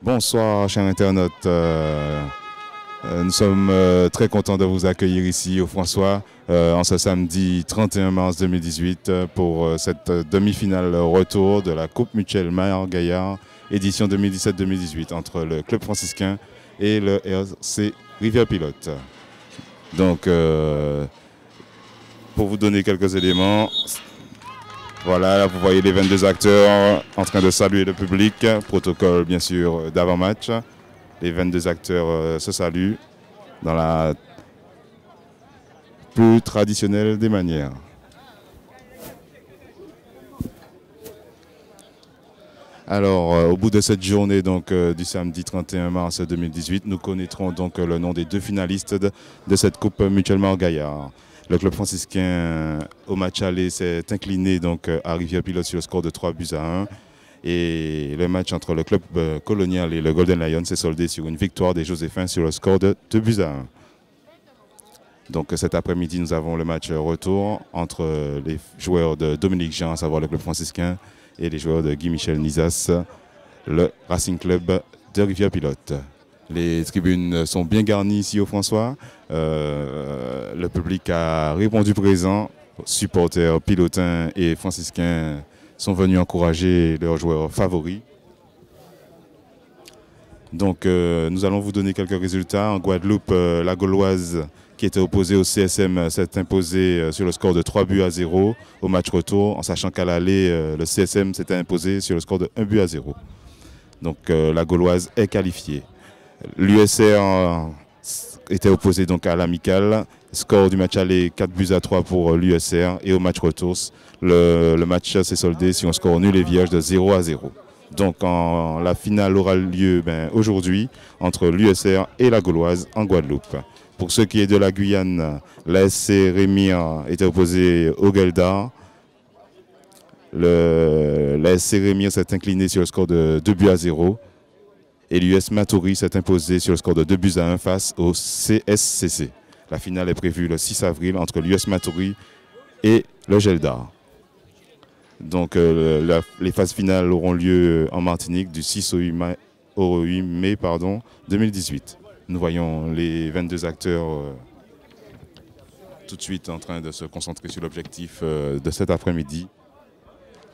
Bonsoir, chers internautes. Nous sommes très contents de vous accueillir ici au François en ce samedi 31 mars 2018 pour cette demi-finale retour de la Coupe Mutuelle Maillard-Gaillard édition 2017-2018 entre le club franciscain et le RC Rivière-Pilote. Donc, pour vous donner quelques éléments, voilà, vous voyez les 22 acteurs en train de saluer le public. Protocole, bien sûr, d'avant-match. Les 22 acteurs se saluent dans la plus traditionnelle des manières. Alors, au bout de cette journée donc, du samedi 31 mars 2018, nous connaîtrons donc le nom des deux finalistes de cette Coupe Mutuelle Maillard-Gaillard. Le club franciscain, au match aller, s'est incliné donc, à Rivière-Pilote sur le score de 3-1. Et le match entre le club colonial et le Golden Lion s'est soldé sur une victoire des Joséphins sur le score de 2-1. Donc cet après-midi, nous avons le match retour entre les joueurs de Dominique Jean, à savoir le club franciscain, et les joueurs de Guy-Michel Nizas, le Racing Club de Rivière-Pilote. Les tribunes sont bien garnies ici au François. Le public a répondu présent. Supporters pilotins et franciscains sont venus encourager leurs joueurs favoris. Donc nous allons vous donner quelques résultats. En Guadeloupe, la Gauloise qui était opposée au CSM s'est imposée sur le score de 3-0 au match retour, en sachant qu'à l'aller, le CSM s'était imposé sur le score de 1-0. Donc la Gauloise est qualifiée. L'USR était opposé donc à l'amical. Score du match aller 4-3 pour l'USR. Et au match retour, le match s'est soldé sur un score nul et vierge de 0-0. Donc la finale aura lieu aujourd'hui entre l'USR et la Gauloise en Guadeloupe. Pour ce qui est de la Guyane, l'ASC Rémire était opposé au Gueldar. L'ASC Rémire s'est incliné sur le score de 2-0. Et l'US Matoury s'est imposé sur le score de 2-1 face au CSCC. La finale est prévue le 6 avril entre l'US Matoury et le Geldar. Donc les phases finales auront lieu en Martinique du 6 au 8 mai 2018. Nous voyons les 22 acteurs tout de suite en train de se concentrer sur l'objectif de cet après-midi.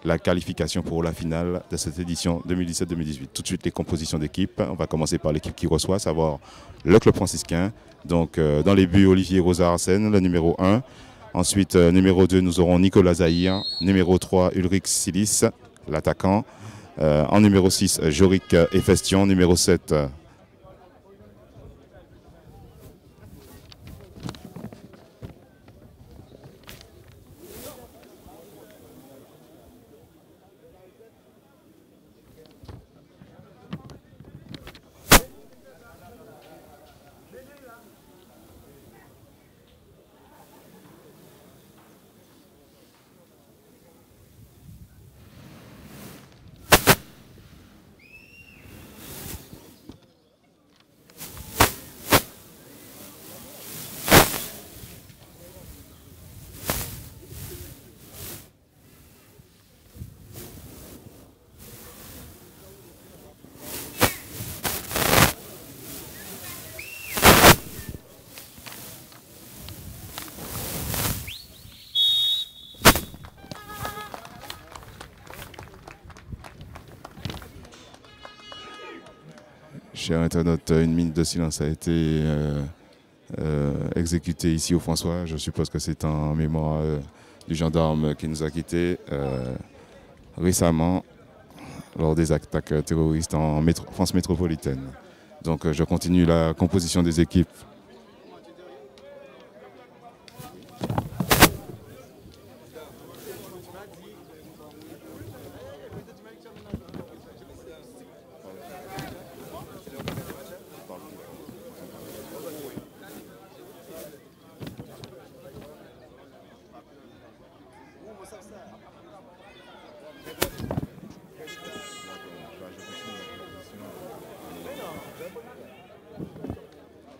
La qualification pour la finale de cette édition 2017-2018. Tout de suite, les compositions d'équipe. On va commencer par l'équipe qui reçoit, à savoir le club franciscain. Donc, dans les buts, Olivier Rosa Arsène, le numéro 1. Ensuite, numéro 2, nous aurons Nicolas Zahir. Numéro 3, Ulrich Silis, l'attaquant. En numéro 6, Jorik Efestion. Numéro 7, chers internautes, une minute de silence a été exécutée ici au François. Je suppose que c'est en mémoire du gendarme qui nous a quittés récemment lors des attaques terroristes en France métropolitaine. Donc je continue la composition des équipes.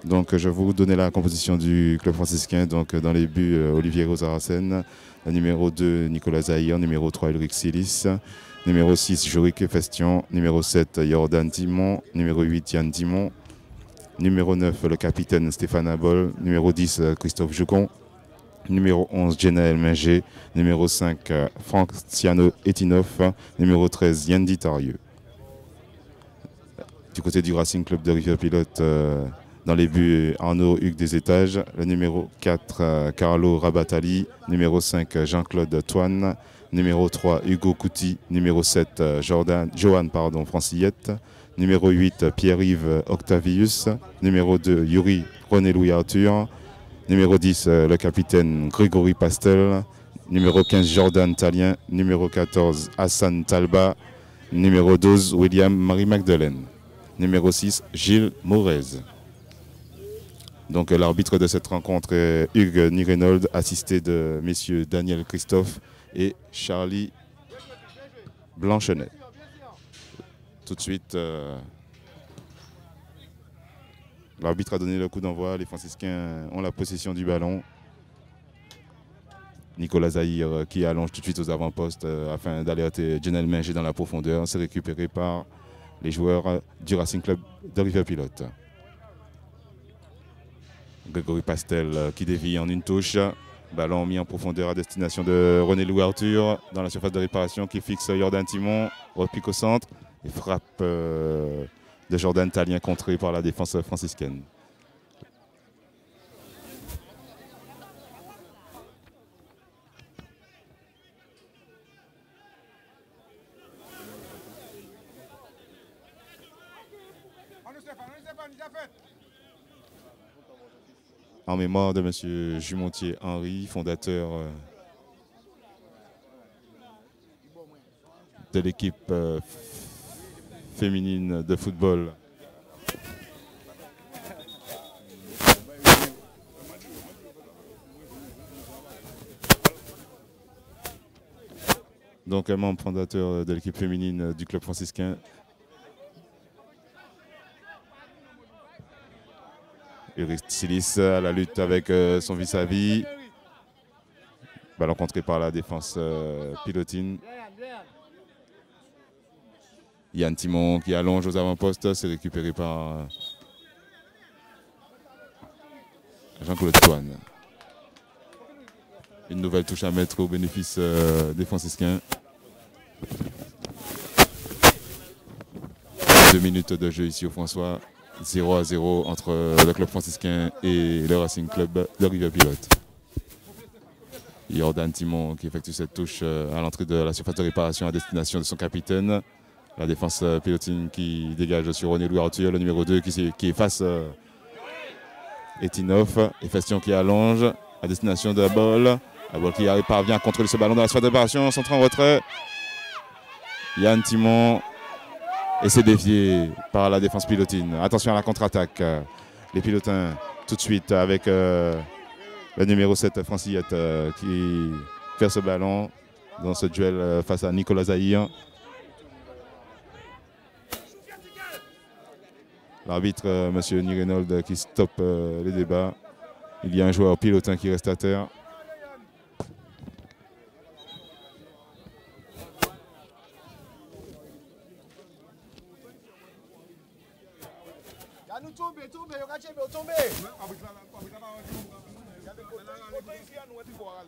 Donc je vais vous donner la composition du club franciscain. Donc dans les buts, Olivier Rosaracen, numéro 2, Nicolas Zahir, numéro 3, Ulrich Silis, numéro 6, Jorik Festion, numéro 7, Jordan Timon, numéro 8, Yann Timon, numéro 9, le capitaine Stéphane Abol, numéro 10, Christophe Joucon, numéro 11, Jenaël Minger, numéro 5, Franciano Etinoff, numéro 13, Yandy Tarieux. Du côté du Racing Club de Rivière-Pilote, dans les buts, Arnaud Hugues des Étages, le numéro 4, Carlo Rabatali, numéro 5, Jean-Claude Toine, numéro 3, Hugo Couty, numéro 7, Johan Francillette, numéro 8, Pierre-Yves Octavius, numéro 2, Yuri René-Louis Arthur, numéro 10, le capitaine Grégory Pastel, numéro 15, Jordan Talien, numéro 14, Hassan Talba, numéro 12, William Marie-Magdeleine, numéro 6, Gilles Morez. Donc l'arbitre de cette rencontre est Hugues Nirenold, assisté de messieurs Daniel Christophe et Charlie Blanchenet. Tout de suite, l'arbitre a donné le coup d'envoi. Les franciscains ont la possession du ballon. Nicolas Zahir qui allonge tout de suite aux avant-postes afin d'alerter Jenaël Minger dans la profondeur. C'est récupéré par les joueurs du Racing Club de Rivière-Pilote. Grégory Pastel qui dévie en une touche. Ballon mis en profondeur à destination de René-Louis Arthur dans la surface de réparation qui fixe Jordan Timon. Repique au centre et frappe de Jordan Talien contré par la défense franciscaine. En mémoire de M. Jumontier Henry, fondateur de l'équipe féminine de football. Donc un membre fondateur de l'équipe féminine du club franciscain. Ulrich Silis à la lutte avec son vis-à-vis. Ballon contré par la défense pilotine. Yann Timon qui allonge aux avant-postes, c'est récupéré par Jean-Claude Toine. Une nouvelle touche à mettre au bénéfice des franciscains. 2 minutes de jeu ici au François. 0-0 entre le club franciscain et le Racing Club de Rivière-Pilote. Jordan Timon qui effectue cette touche à l'entrée de la surface de réparation à destination de son capitaine. La défense pilotine qui dégage sur René-Louis Arthur, le numéro 2 qui efface Etinoff. Et Festion qui allonge à destination de Abol. Abol qui parvient à contrôler ce ballon dans la surface de réparation, centre en retrait. Yann Timon. Et c'est dévié par la défense pilotine. Attention à la contre-attaque. Les pilotins tout de suite avec le numéro 7 Francillette qui perd ce ballon dans ce duel face à Nicolas Zahir. L'arbitre, M. Nirenold, qui stoppe les débats. Il y a un joueur pilotin qui reste à terre.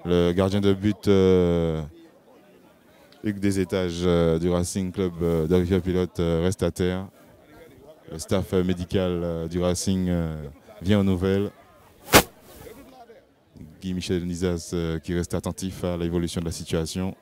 Le gardien de but Hugues des Étages du Racing Club de Rivière-Pilote reste à terre. Le staff médical du Racing vient aux nouvelles. Guy-Michel Nizas qui reste attentif à l'évolution de la situation.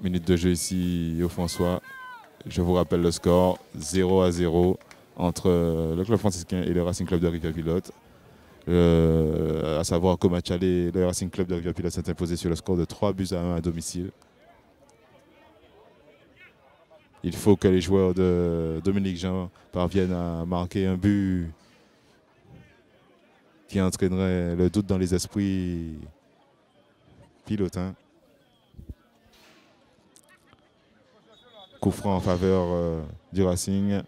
Minutes de jeu ici au François. Je vous rappelle le score 0-0 entre le club franciscain et le Racing Club de Rivière-Pilote. à savoir qu'au match aller, le Racing Club de Rivière-Pilote s'est imposé sur le score de 3-1 à domicile. Il faut que les joueurs de Dominique Jean parviennent à marquer un but qui entraînerait le doute dans les esprits pilotins. Coup franc en faveur du Racing.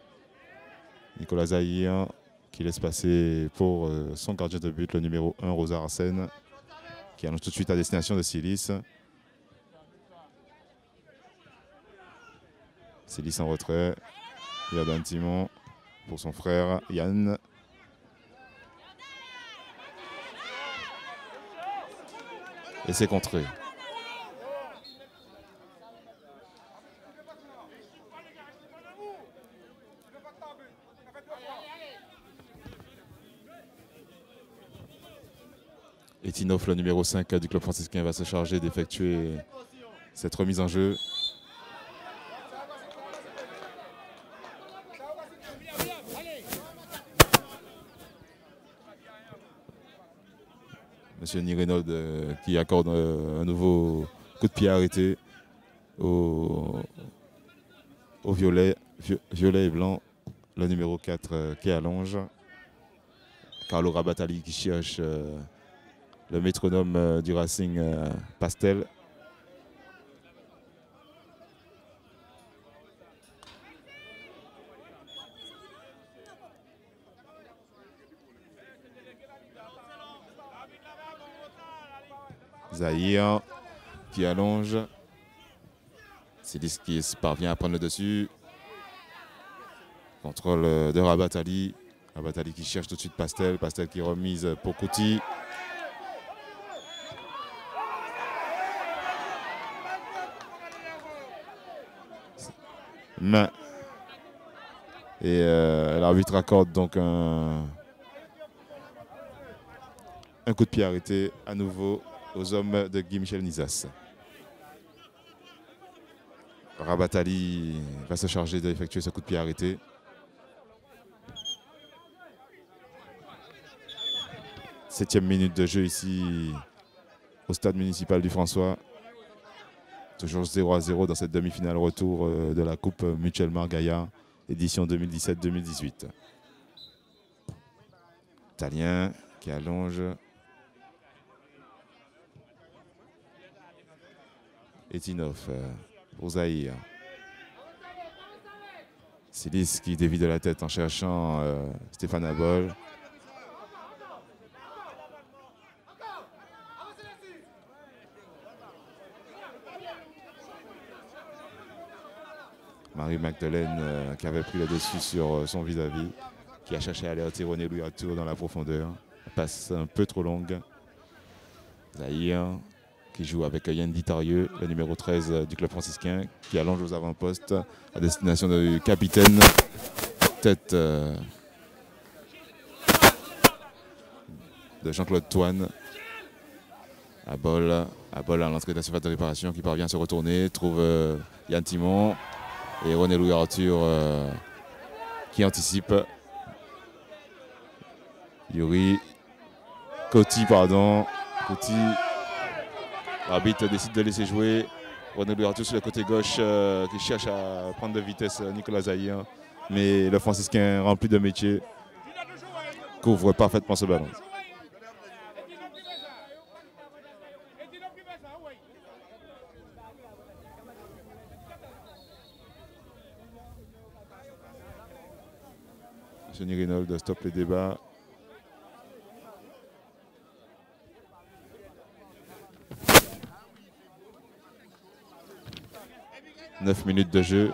Nicolas Zahir qui laisse passer pour son gardien de but, le numéro 1, Rosa Arsène, qui annonce tout de suite à destination de Silis. Silis en retrait. Jordan Timon pour son frère Yann. Et c'est contré. Etinoff, le numéro 5 du club franciscain, va se charger d'effectuer cette remise en jeu. Monsieur Nirenod qui accorde un nouveau coup de pied arrêté au violet et blanc, le numéro 4 qui allonge. Carlo Rabatali qui cherche le métronome du Racing Pastel. Zahir qui allonge. Silis qui parvient à prendre le dessus. Contrôle de Rabatali. Rabatali qui cherche tout de suite Pastel. Pastel qui remise pour Kouti. Main. Et l'arbitre accorde donc un coup de pied arrêté à nouveau aux hommes de Guy Michel Nizas. Rabatali va se charger d'effectuer ce coup de pied arrêté. Septième minute de jeu ici au stade municipal du François. Toujours 0-0 dans cette demi-finale retour de la Coupe Mutuellement Gaillard, édition 2017-2018. Italien qui allonge. Etinoff pour Zahir. Silis qui dévie de la tête en cherchant Stéphane Abol. Marie Magdeleine qui avait pris le dessus sur son vis-à-vis, qui a cherché à alerter René Louis Arthur dans la profondeur. Passe un peu trop longue. Zahir qui joue avec Yann Ditarieux, le numéro 13 du club franciscain, qui allonge aux avant-postes à destination du capitaine. Tête de Jean-Claude Toine. Abol à l'entrée de la surface de réparation qui parvient à se retourner, trouve Yann Timon et René Louis Arthur qui anticipe. Yuri Coty, pardon. Coty. L'arbitre décide de laisser jouer. René Louis Arthur sur le côté gauche qui cherche à prendre de vitesse Nicolas Zahir. Mais le franciscain rempli de métier couvre parfaitement ce ballon. M. Nirenod stoppe les débats. « 9 minutes de jeu.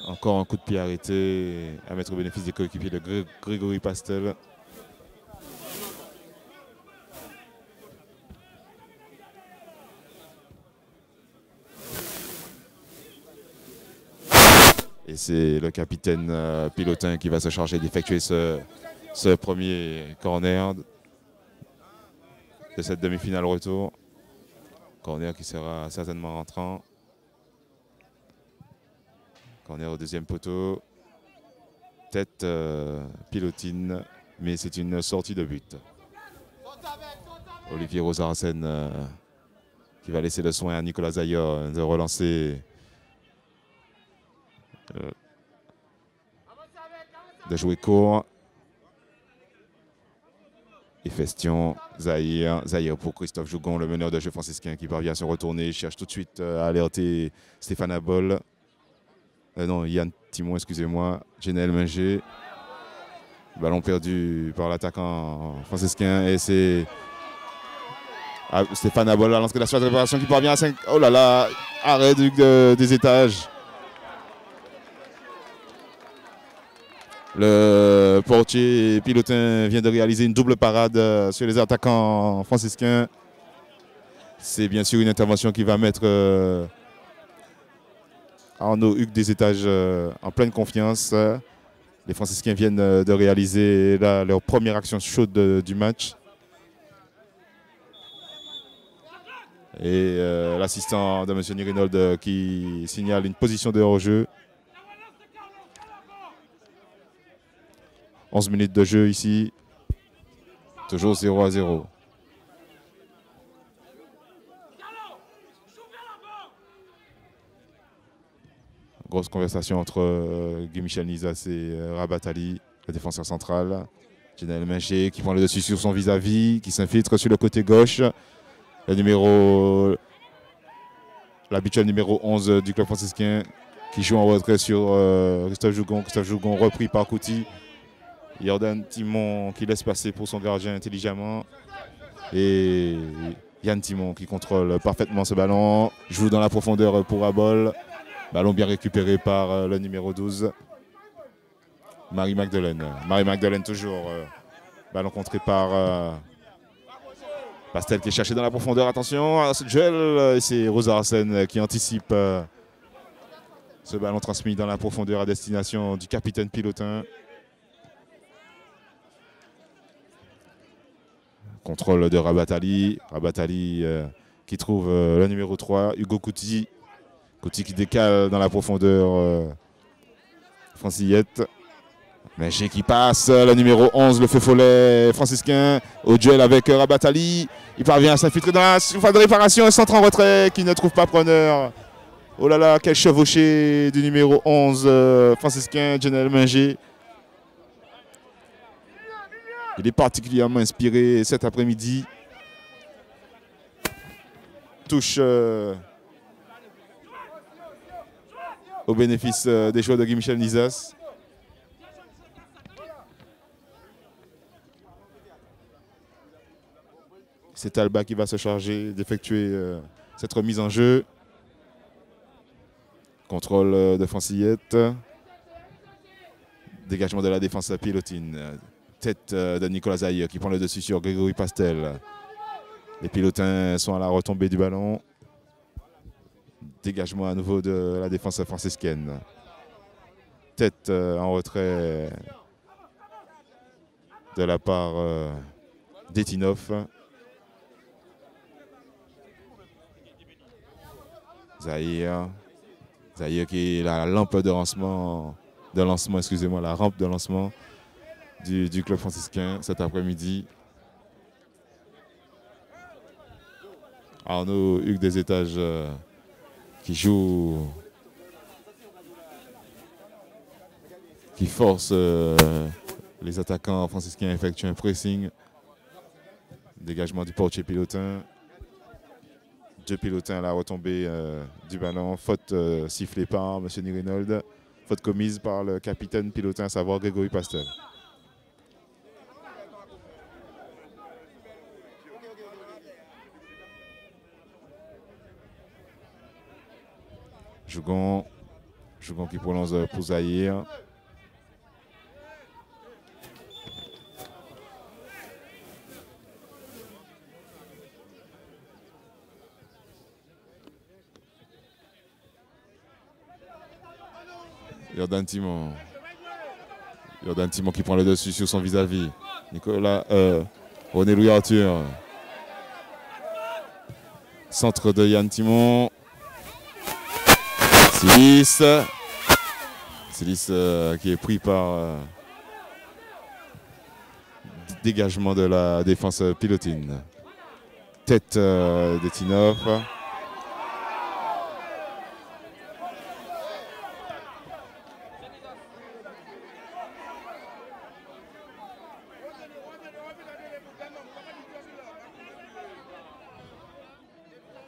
Encore un coup de pied arrêté à mettre au bénéfice des coéquipiers de Grégory Pastel. Et c'est le capitaine Pilotin qui va se charger d'effectuer ce premier corner de cette demi-finale retour. Corner qui sera certainement rentrant. Corner au deuxième poteau. Tête Pilotine mais c'est une sortie de but. Olivier Rosaracen qui va laisser le soin à Nicolas Zaya de relancer, de jouer court. Et Festion, Zahir pour Christophe Jougon, le meneur de jeu franciscain qui parvient à se retourner, cherche tout de suite à alerter Stéphane Abol. Non, Yann Timon, excusez-moi, Genel Minger. Ballon perdu par l'attaquant franciscain et c'est Stéphane Abol à l'entrée de la surface de réparation qui parvient à 5. Oh là là, arrêt des étages. Le portier pilotin vient de réaliser une double parade sur les attaquants franciscains. C'est bien sûr une intervention qui va mettre Arnaud Hugues des étages en pleine confiance. Les franciscains viennent de réaliser leur première action chaude du match. Et l'assistant de M. Nirinold qui signale une position de hors-jeu. 11 minutes de jeu ici. Toujours 0-0. Grosse conversation entre Guy-Michel Nizas et Rabatali, le défenseur central. Genel Minger qui prend le dessus sur son vis-à-vis, qui s'infiltre sur le côté gauche. L'habituel numéro 11 du club franciscain qui joue en retrait sur Christophe Jougon. Christophe Jougon repris par Kouti. Jordan Timon qui laisse passer pour son gardien intelligemment. Et Yann Timon qui contrôle parfaitement ce ballon. Joue dans la profondeur pour Abol. Ballon bien récupéré par le numéro 12. Marie Magdeleine. Marie Magdeleine toujours. Ballon contré par Pastel qui est cherché dans la profondeur. Attention à ce duel. C'est Rosa Arsène qui anticipe ce ballon transmis dans la profondeur à destination du capitaine pilotin. Contrôle de Rabatali. Rabatali qui trouve le numéro 3, Hugo Kouti. Kouti qui décale dans la profondeur Francillette. Minger qui passe, le numéro 11, le feu follet franciscain, au duel avec Rabatali. Il parvient à s'infiltrer dans la surface de réparation, un centre en retrait qui ne trouve pas preneur. Oh là là, quel chevauché du numéro 11 franciscain, Genel Minger. Il est particulièrement inspiré cet après-midi. Touche au bénéfice des joueurs de Guy-Michel Nizas. C'est Talba qui va se charger d'effectuer cette remise en jeu. Contrôle de Francillette. Dégagement de la défense pilotine. Tête de Nicolas Zahir qui prend le dessus sur Grégory Pastel. Les pilotins sont à la retombée du ballon. Dégagement à nouveau de la défense franciscaine. Tête en retrait de la part d'Etinov. Zahir qui est la lampe de lancement, excusez-moi, la rampe de lancement du club franciscain cet après-midi. Arnaud Hugues des étages qui joue, qui force les attaquants franciscains à effectuer un pressing. Dégagement du portier pilotin. Deux pilotins à la retombée du ballon. Faute sifflée par M. Nirinold. Faute commise par le capitaine pilotin, à savoir Grégory Pastel. Jougon qui prolonge pour Zahir. Jordan Timon qui prend le dessus sur son vis-à-vis. René Louis Arthur. Centre de Yann Timon. Silis qui est pris par Dégagement de la défense pilotine. Tête d'Etinov.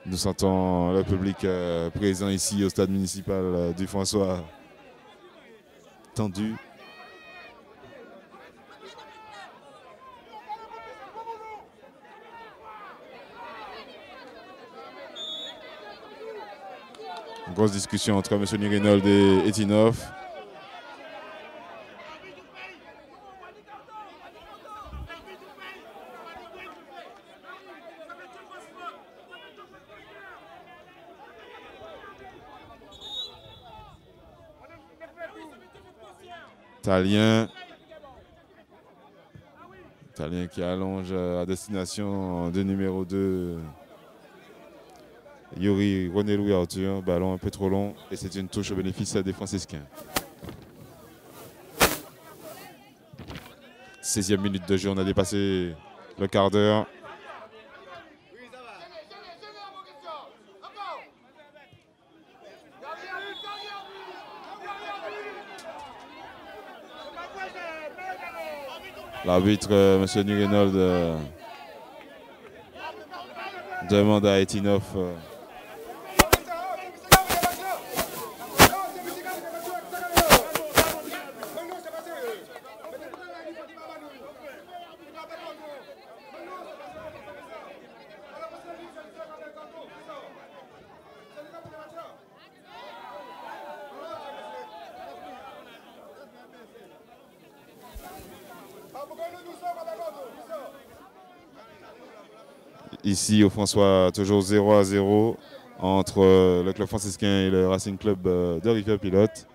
Nous sentons le public présent ici au stade municipal du François tendu. Une grosse discussion entre M. Nirenold et Etinov. Talien qui allonge à destination de numéro 2. Yuri René Louis Arthur, ballon un peu trop long et c'est une touche au bénéfice des Franciscains. 16e minute de jeu, on a dépassé le quart d'heure. L'arbitre, M. Nirenold, demande à Etinov ici au François, toujours 0-0 entre le club franciscain et le Racing Club de Rivière-Pilote.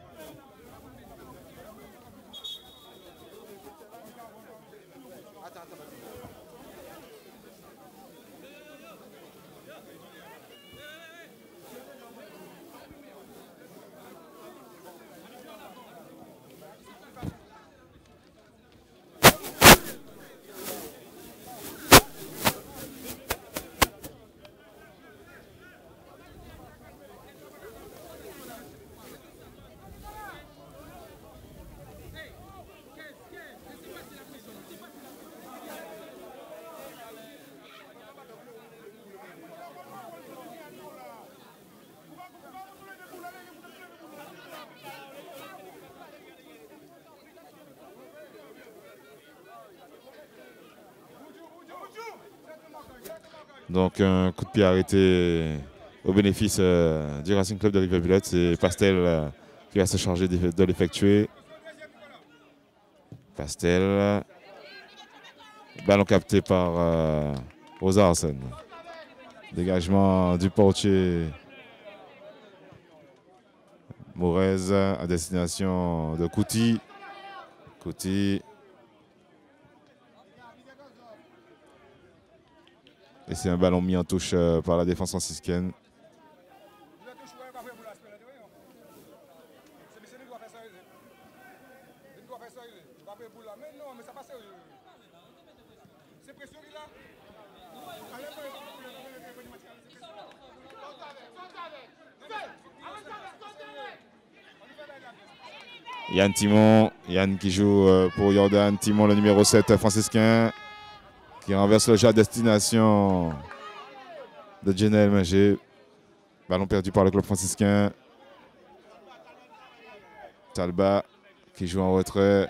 Donc un coup de pied arrêté au bénéfice du Racing Club de Rivière-Pilote. C'est Pastel qui va se charger de l'effectuer. Pastel. Ballon capté par Rosa Arsen. Dégagement du portier Morez à destination de Kouti. Kouti. Et c'est un ballon mis en touche par la défense franciscaine. Yann Timon, Yann qui joue pour Jordan Timon, le numéro 7 franciscain, qui renverse le jeu à destination de Jenel Manger. Ballon perdu par le club franciscain. Talba qui joue en retrait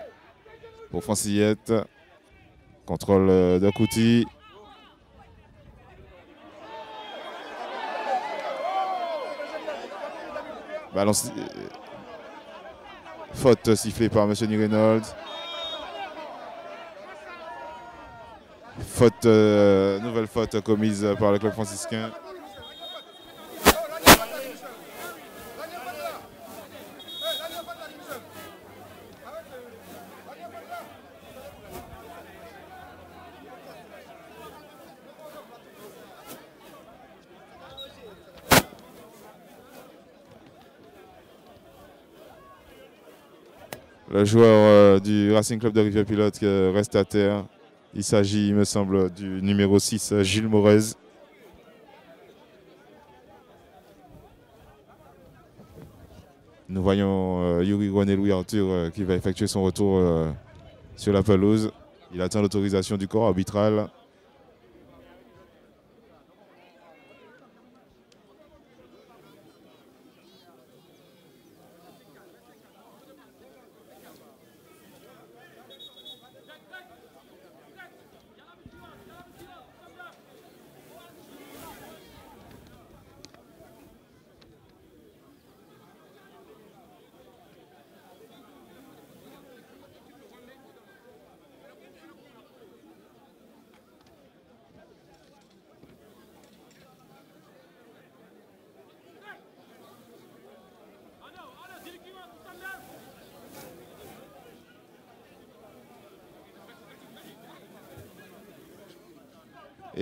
pour Francillette. Contrôle de Kouti. Ballon faute sifflée par M. Nirenold. Faute, nouvelle faute commise par le club franciscain. Le joueur du Racing Club de Rivière-Pilote reste à terre. Il s'agit, il me semble, du numéro 6, Gilles Morez. Nous voyons Yuri René Louis Arthur qui va effectuer son retour sur la pelouse. Il attend l'autorisation du corps arbitral.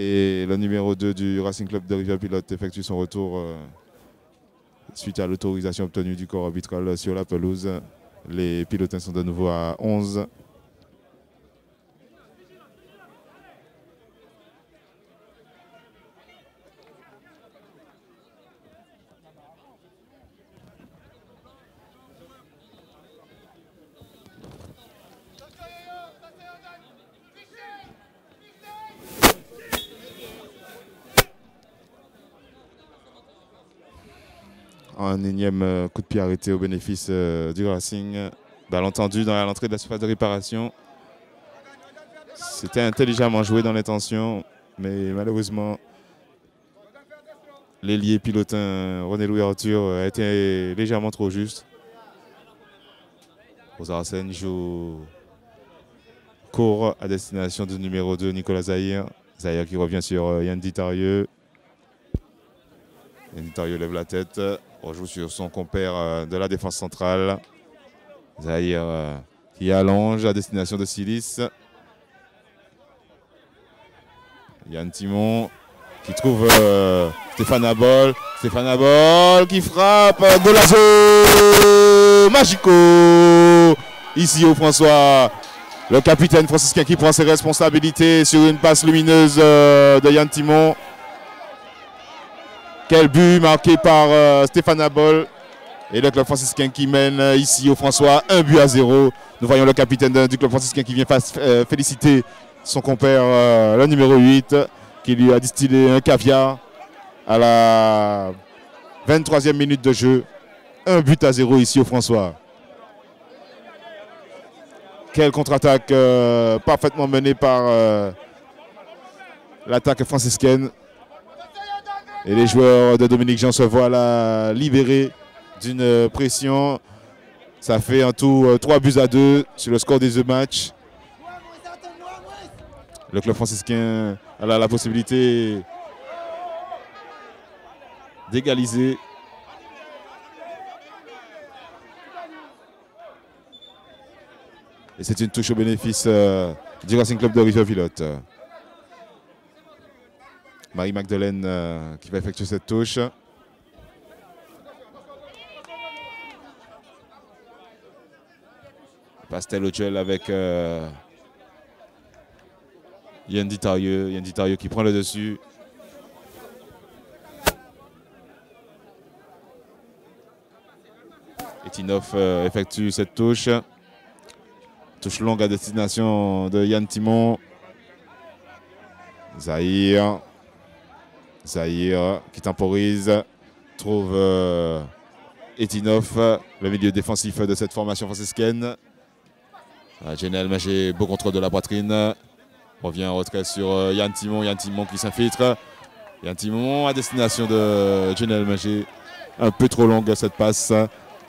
Et le numéro 2 du Racing Club de Rivière-Pilote effectue son retour suite à l'autorisation obtenue du corps arbitral sur la pelouse. Les pilotins sont de nouveau à 11. Un énième coup de pied arrêté au bénéfice du Racing. Balle tendu dans l'entrée de la surface de réparation. C'était intelligemment joué dans l'intention, mais malheureusement, l'ailier pilotin René Louis Arthur a été légèrement trop juste. Rosarsen joue court à destination du numéro 2, Nicolas Zahir. Zahir qui revient sur Yann Ditarieux. Yann Ditarieux lève la tête. Rejoue sur son compère de la défense centrale. Zahir qui allonge à destination de Silis. Yann Timon qui trouve Stéphane Abol. Stéphane Abol qui frappe. Golazo Magico. Ici au François. Le capitaine franciscain qui prend ses responsabilités sur une passe lumineuse de Yann Timon. Quel but marqué par Stéphane Abol. Et le club franciscain qui mène ici au François 1-0. Nous voyons le capitaine du club franciscain qui vient féliciter son compère, le numéro 8, qui lui a distillé un caviar à la 23e minute de jeu. 1-0 ici au François. Quelle contre-attaque parfaitement menée par l'attaque franciscaine. Et les joueurs de Dominique Jean se voient là libérés d'une pression. Ça fait en tout 3-2 sur le score des deux matchs. Le club franciscain a la possibilité d'égaliser. Et c'est une touche au bénéfice du Racing Club de Rivière-Pilote. Marie-Magdeleine qui va effectuer cette touche. Pastel au duel avec Yann Ditarieux. Yann Ditarieux qui prend le dessus. Etinov effectue cette touche. Touche longue à destination de Yann Timon. Zahir. Zahir qui temporise. Trouve Etinov, le milieu défensif de cette formation franciscaine. Genel Magé, beau contrôle de la poitrine. Revient en retrait sur Yann Timon. Yann Timon qui s'infiltre. Yann Timon à destination de Genel Magé. Un peu trop longue cette passe.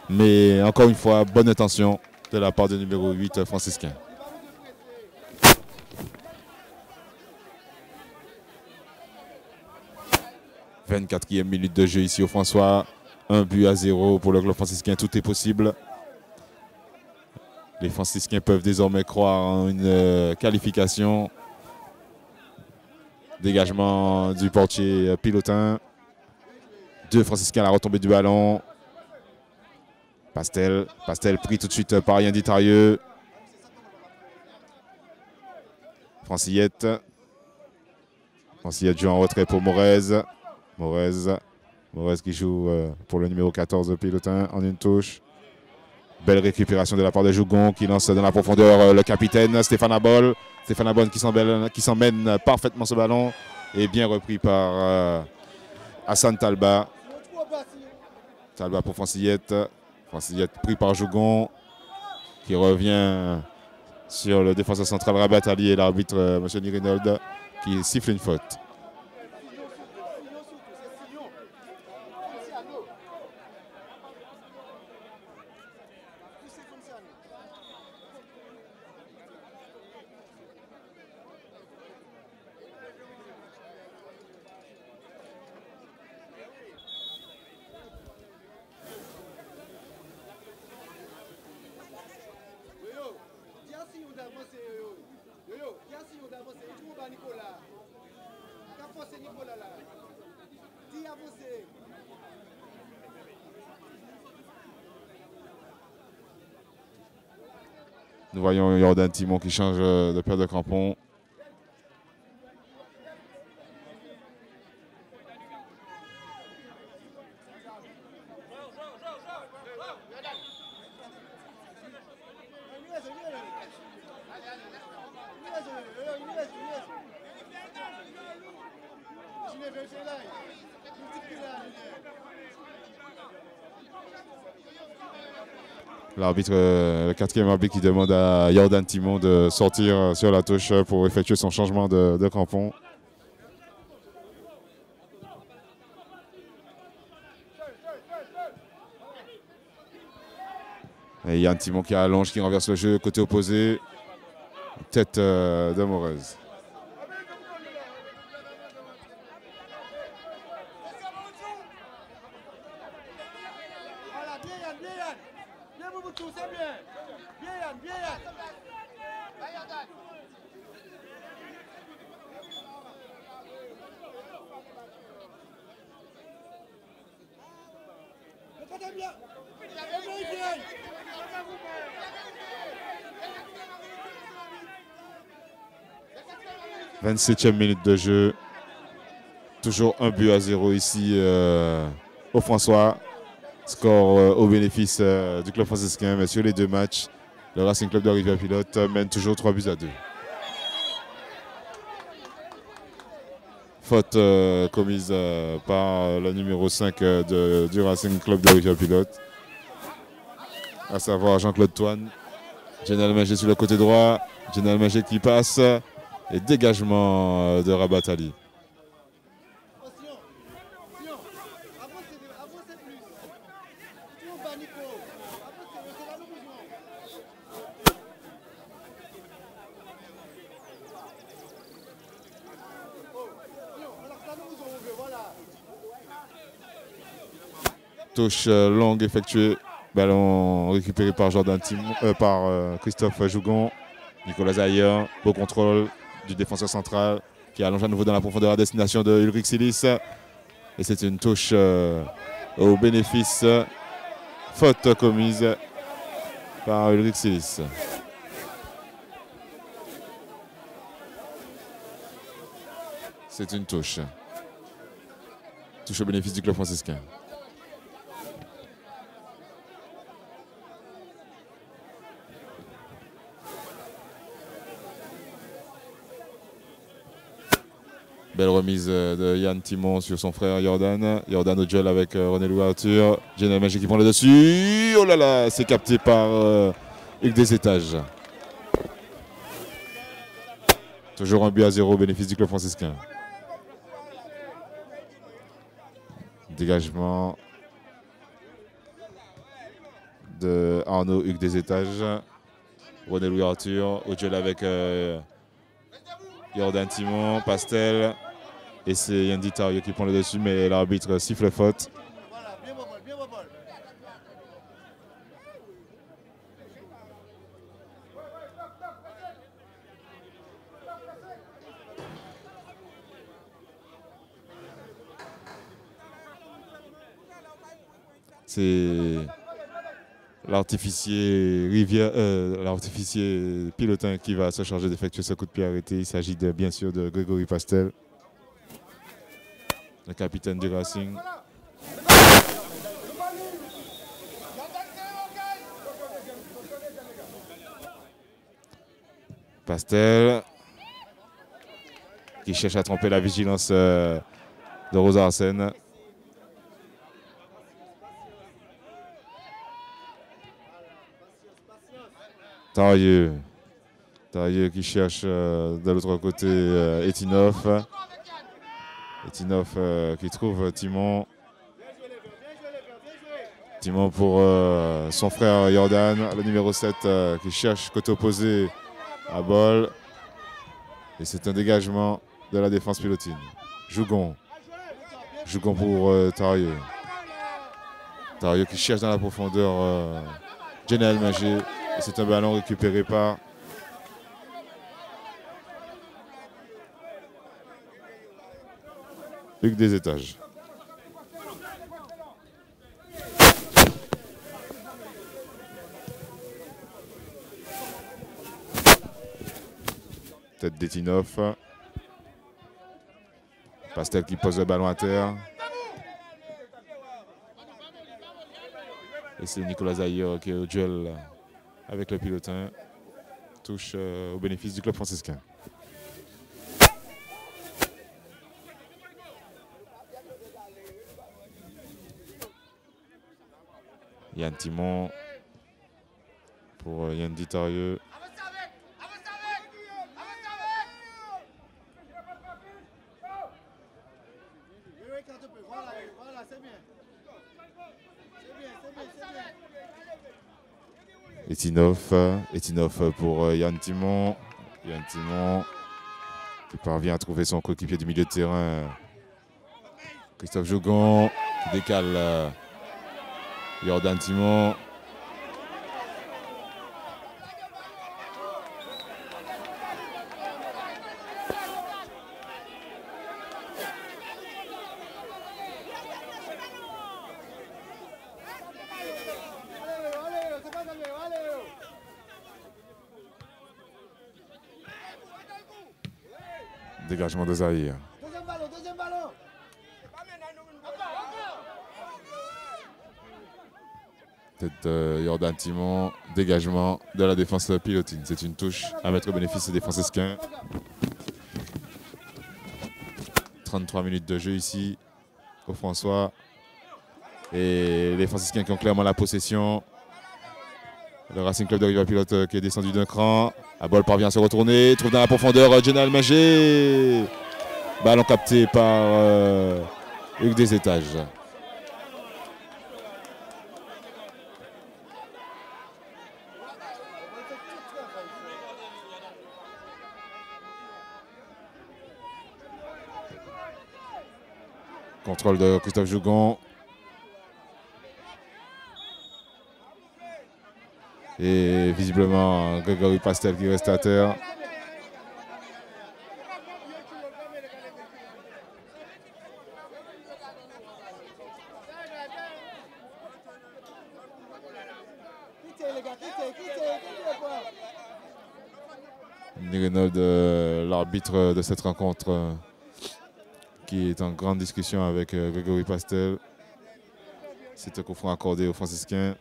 Mais encore une fois, bonne intention de la part du numéro 8 franciscain. « 24e minute de jeu ici au François. 1-0 pour le club franciscain. Tout est possible. Les franciscains peuvent désormais croire en une qualification. Dégagement du portier pilotin. Deux franciscains à la retombée du ballon. Pastel pris tout de suite par Yann Ditarieux. Francillette. Francillette joue en retrait pour Morez. Morez qui joue pour le numéro 14 de Pilotin en une touche. Belle récupération de la part de Jougon qui lance dans la profondeur le capitaine Stéphane Abol. Stéphane Abol qui s'emmène parfaitement ce ballon et bien repris par Hassan Talba. Talba pour Francillette. Francillette pris par Jougon qui revient sur le défenseur central Rabat Ali et l'arbitre M. Nirinold qui siffle une faute. Nous voyons Jordan Timon qui change de paire de crampons. L'arbitre, le quatrième arbitre qui demande à Jordan Timon de sortir sur la touche pour effectuer son changement de crampon. Et Yann Timon qui allonge, qui renverse le jeu côté opposé. Tête de Morez. « 27e minute de jeu. Toujours 1-0 ici au François. Score au bénéfice du club franciscain. Mais sur les deux matchs, le Racing Club de Rivière-Pilote mène toujours 3-2. Faute commise par le numéro 5 du Racing Club de Rivière-Pilote, à savoir Jean-Claude Toine. Général Manger sur le côté droit. Général Manger qui passe. Et dégagement de Rabat Ali. Touche longue effectuée. Ballon récupéré par Jordan Timon, par Christophe Jougon. Nicolas Zayer, beau contrôle du défenseur central qui allonge à nouveau dans la profondeur à destination de Ulrich Silis. Et c'est une touche au bénéfice. Faute commise par Ulrich Silis. C'est une touche. Touche au bénéfice du club franciscain. Belle remise de Yann Timon sur son frère Jordan. Jordan au duel avec René Louis Arthur. Général Manger qui prend le dessus. Oh là là, c'est capté par Hugues des Étages. Toujours 1-0 au bénéfice du club franciscain. Dégagement de Arnaud Hugues des Étages. René Louis Arthur au duel avec Jordan Timon, Pastel. Et c'est Yandy Tario qui prend le dessus, mais l'arbitre siffle faute. C'est l'artificier l'artificier pilotin qui va se charger d'effectuer ce coup de pied arrêté. Il s'agit bien sûr de Grégory Pastel, le capitaine du Racing. Pastel qui cherche à tromper la vigilance de Rosa Arsène. Tarieux qui cherche de l'autre côté Etinov. Etinov qui trouve Timon. Timon pour son frère Jordan, le numéro 7 qui cherche côté opposé à Bol. Et c'est un dégagement de la défense pilotine. Jougon pour Tarieux. Tarieux qui cherche dans la profondeur Jenel Magé. Et c'est un ballon récupéré par Hugues des Étages. Tête d'Etinov. Pastel qui pose le ballon à terre. Et c'est Nicolas Zahir qui est au duel avec le pilotin. Touche au bénéfice du club franciscain. Yann Timon pour Yann Ditarieux. Etinov pour Yann Timon. Yann Timon qui parvient à trouver son coéquipier du milieu de terrain. Christophe Jougon qui décale Jordan Timon. Dégagement de Zahir. Deuxième ballon. Tête de Jordan Timon. Dégagement de la défense pilotine. C'est une touche à mettre au bénéfice des franciscains. 33 minutes de jeu ici au François. Et les franciscains qui ont clairement la possession. Le Racing Club de Rivière-Pilote qui est descendu d'un cran. Abol parvient à se retourner. Trouve dans la profondeur Jenal Magé. Ballon capté par Hugues des Étages. Contrôle de Christophe Jougon. Et visiblement Grégory Pastel qui reste à terre. Une de l'arbitre de cette rencontre qui est en grande discussion avec Grégory Pastel. C'est un coup franc accordé aux franciscains.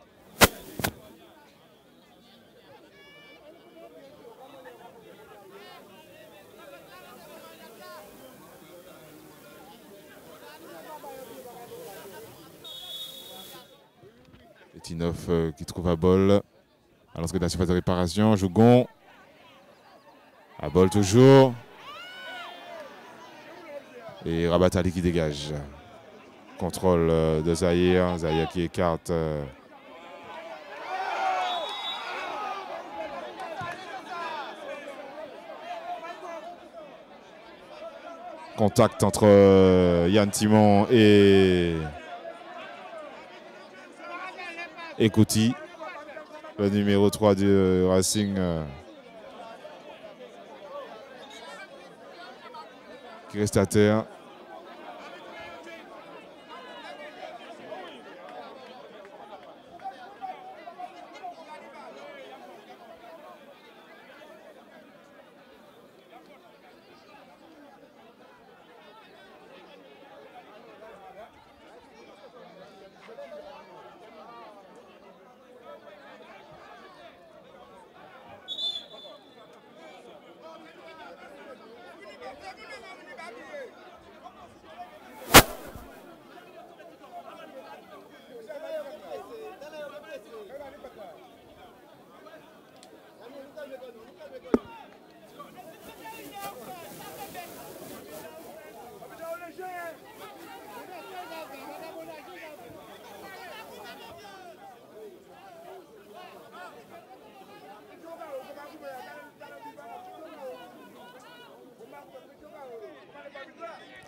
Etinov qui trouve Abol à l'entrée de la surface de réparation. Jougon. Abol toujours. Et Rabatali qui dégage. Contrôle de Zahir. Zahir qui écarte. Contact entre Yann Timon et Kouti, le numéro 3 du Racing. Qui reste à terre.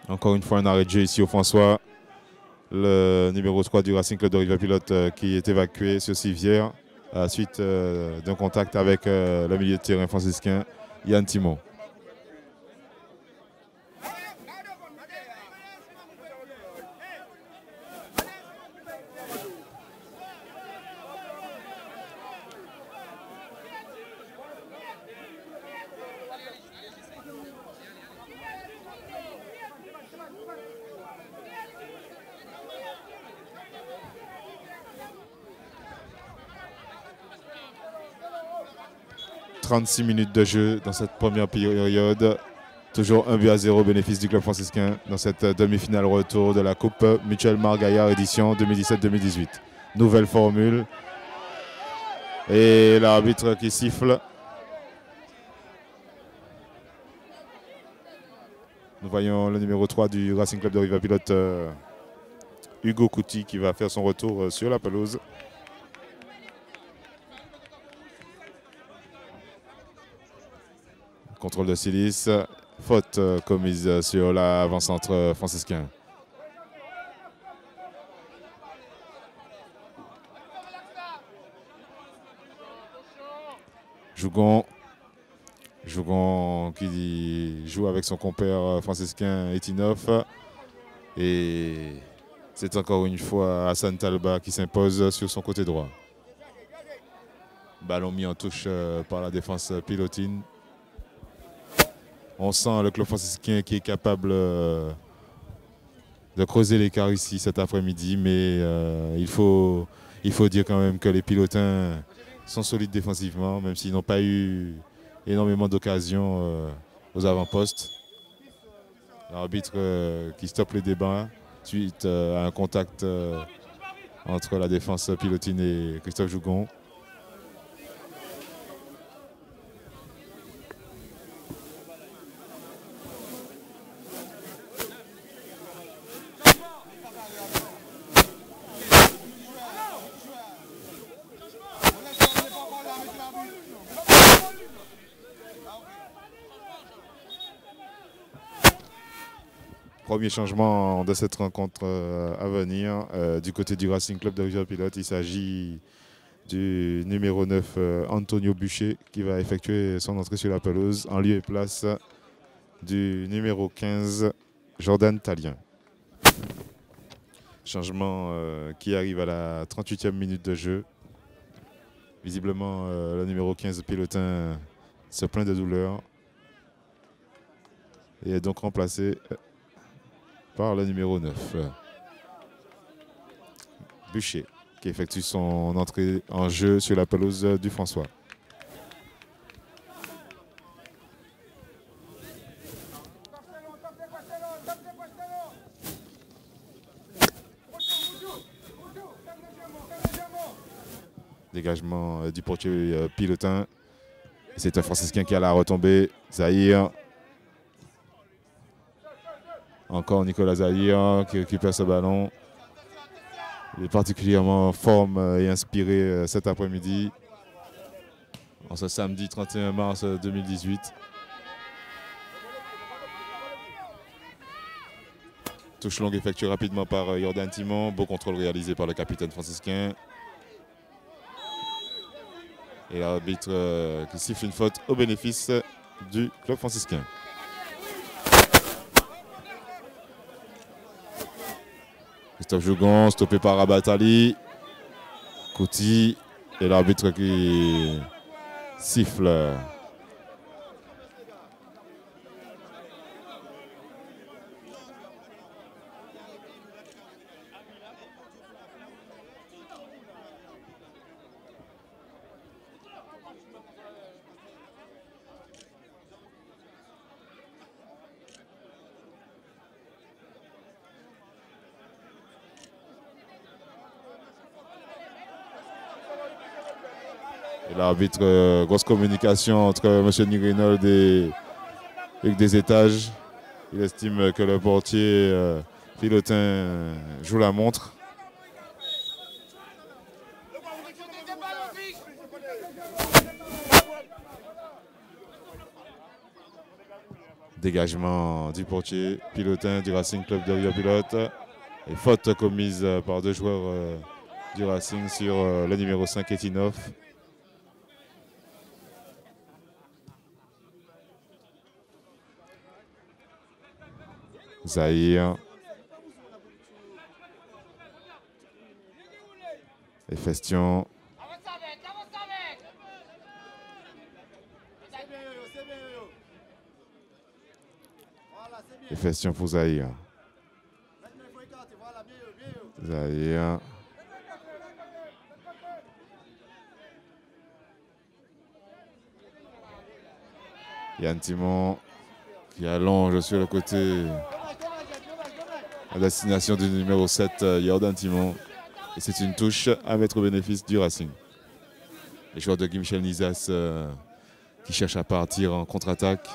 Encore une fois, un arrêt de jeu ici au François. Le numéro 3 du Racing Club de Rivière-Pilote qui est évacué sur civière à la suite d'un contact avec le milieu de terrain franciscain, Yann Timon. « 36 minutes de jeu dans cette première période. Toujours 1-0 au bénéfice du club franciscain dans cette demi-finale retour de la Coupe Michel Margaillard édition 2017-2018. Nouvelle formule. Et l'arbitre qui siffle. Nous voyons le numéro 3 du Racing Club de Rivière-Pilote, Hugo Couty, qui va faire son retour sur la pelouse. Contrôle de Silis, faute commise sur l'avant-centre franciscain. Jougon qui joue avec son compère franciscain Etinov. Et c'est encore une fois Hassan Talba qui s'impose sur son côté droit. Ballon mis en touche par la défense pilotine. On sent le club franciscain qui est capable de creuser l'écart ici cet après-midi, mais il faut dire quand même que les pilotins sont solides défensivement, même s'ils n'ont pas eu énormément d'occasions aux avant-postes. L'arbitre qui stoppe les débats suite à un contact entre la défense pilotine et Christophe Jougon. Premier changement de cette rencontre à venir du côté du Racing Club de Rivière-Pilote. Il s'agit du numéro 9 Antonio Bûcher qui va effectuer son entrée sur la pelouse en lieu et place du numéro 15 Jordan Talien. Changement qui arrive à la 38e minute de jeu. Visiblement le numéro 15 pilotin se plaint de douleur et est donc remplacé par le numéro 9. Bûcher, qui effectue son entrée en jeu sur la pelouse du François. Dégagement du portier pilotin. C'est un franciscain qui a la retombée. Zahir. Encore Nicolas Zahir qui récupère ce ballon. Il est particulièrement en forme et inspiré cet après-midi. En ce samedi 31 mars 2018. Touche longue effectuée rapidement par Jordan Timon. Beau contrôle réalisé par le capitaine franciscain. Et l'arbitre qui siffle une faute au bénéfice du club franciscain. Christophe Jougon, stoppé par Rabatali. Couty et l'arbitre qui siffle. L'arbitre, grosse communication entre M. Nigrinol et Hugues des Étages. Il estime que le portier pilotin joue la montre. Dégagement du portier, pilotin du Racing Club de Rio Pilote. Et faute commise par deux joueurs du Racing sur le numéro 5, Etinov. Zahir. Et Festion. Et Festion pour Zahir. Zahir. Yann Timon qui allonge sur le côté à destination du numéro 7, Jordan Timon. Et c'est une touche à mettre au bénéfice du Racing. Les joueurs de Guy Michel Nizas qui cherchent à partir en contre-attaque.